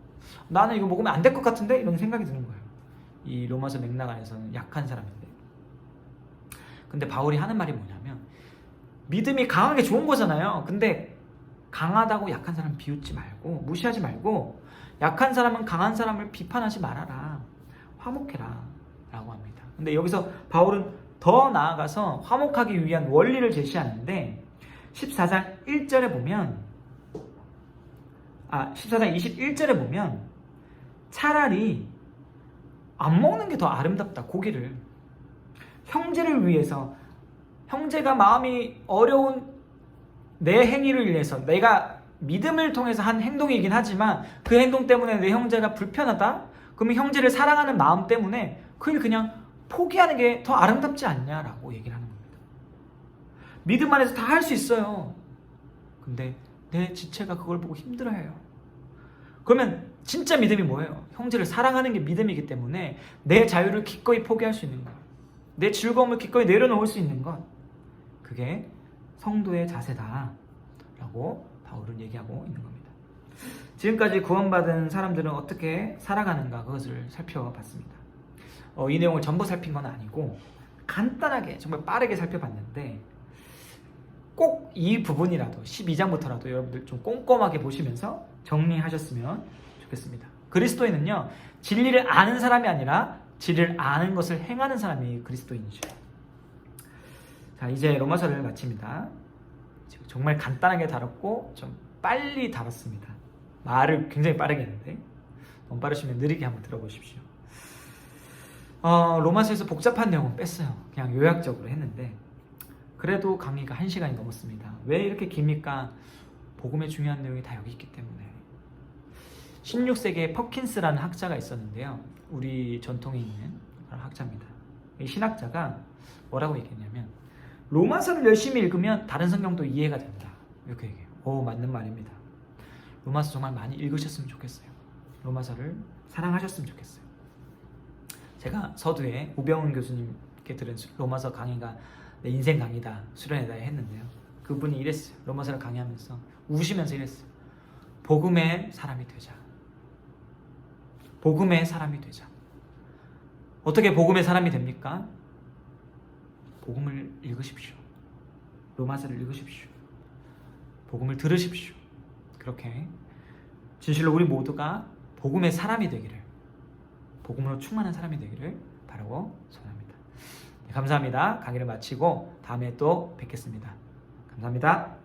나는 이거 먹으면 안 될 것 같은데? 이런 생각이 드는 거예요. 이 로마서 맥락 안에서는 약한 사람인데. 근데 바울이 하는 말이 뭐냐면, 믿음이 강한 게 좋은 거잖아요. 근데 강하다고 약한 사람 비웃지 말고, 무시하지 말고, 약한 사람은 강한 사람을 비판하지 말아라, 화목해라 라고 합니다. 근데 여기서 바울은 더 나아가서 화목하기 위한 원리를 제시하는데, 14장 1절에 보면 14장 21절에 보면 차라리 안 먹는 게 더 아름답다. 고기를 형제를 위해서, 형제가 마음이 어려운 내 행위를 인해서, 내가 믿음을 통해서 한 행동이긴 하지만 그 행동 때문에 내 형제가 불편하다? 그러면 형제를 사랑하는 마음 때문에 그걸 그냥 포기하는 게 더 아름답지 않냐라고 얘기를 하는 겁니다. 믿음 안에서 다 할 수 있어요. 근데 내 지체가 그걸 보고 힘들어해요. 그러면 진짜 믿음이 뭐예요? 형제를 사랑하는 게 믿음이기 때문에 내 자유를 기꺼이 포기할 수 있는 것, 내 즐거움을 기꺼이 내려놓을 수 있는 것, 그게 성도의 자세다 라고 바울은 얘기하고 있는 겁니다. 지금까지 구원받은 사람들은 어떻게 살아가는가 그것을 살펴봤습니다. 이 내용을 전부 살핀 건 아니고 간단하게 정말 빠르게 살펴봤는데 꼭 이 부분이라도 12장부터라도 여러분들 좀 꼼꼼하게 보시면서 정리하셨으면 좋겠습니다. 그리스도인은요, 진리를 아는 사람이 아니라 진리를 아는 것을 행하는 사람이 그리스도인이죠. 자, 이제 로마서를 마칩니다. 정말 간단하게 다뤘고 좀 빨리 다뤘습니다. 말을 굉장히 빠르게 했는데 너무 빠르시면 느리게 한번 들어보십시오. 로마서에서 복잡한 내용은 뺐어요. 그냥 요약적으로 했는데 그래도 강의가 1시간이 넘었습니다. 왜 이렇게 깁니까? 복음의 중요한 내용이 다 여기 있기 때문에. 16세기에 퍼킨스라는 학자가 있었는데요. 우리 전통에 있는 그런 학자입니다. 이 신학자가 뭐라고 얘기했냐면 로마서를 열심히 읽으면 다른 성경도 이해가 된다. 이렇게 얘기해요. 맞는 말입니다. 로마서 정말 많이 읽으셨으면 좋겠어요. 로마서를 사랑하셨으면 좋겠어요. 제가 서두에 우병훈 교수님께 들은 로마서 강의가 내 인생 강의다, 수련회다 했는데요. 그분이 이랬어요. 로마서를 강의하면서 우시면서 이랬어요. 복음의 사람이 되자. 복음의 사람이 되자. 어떻게 복음의 사람이 됩니까? 복음을 읽으십시오. 로마서를 읽으십시오. 복음을 들으십시오. 그렇게 진실로 우리 모두가 복음의 사람이 되기를, 복음으로 충만한 사람이 되기를 바라고 소원합니다. 네, 감사합니다. 강의를 마치고 다음에 또 뵙겠습니다. 감사합니다.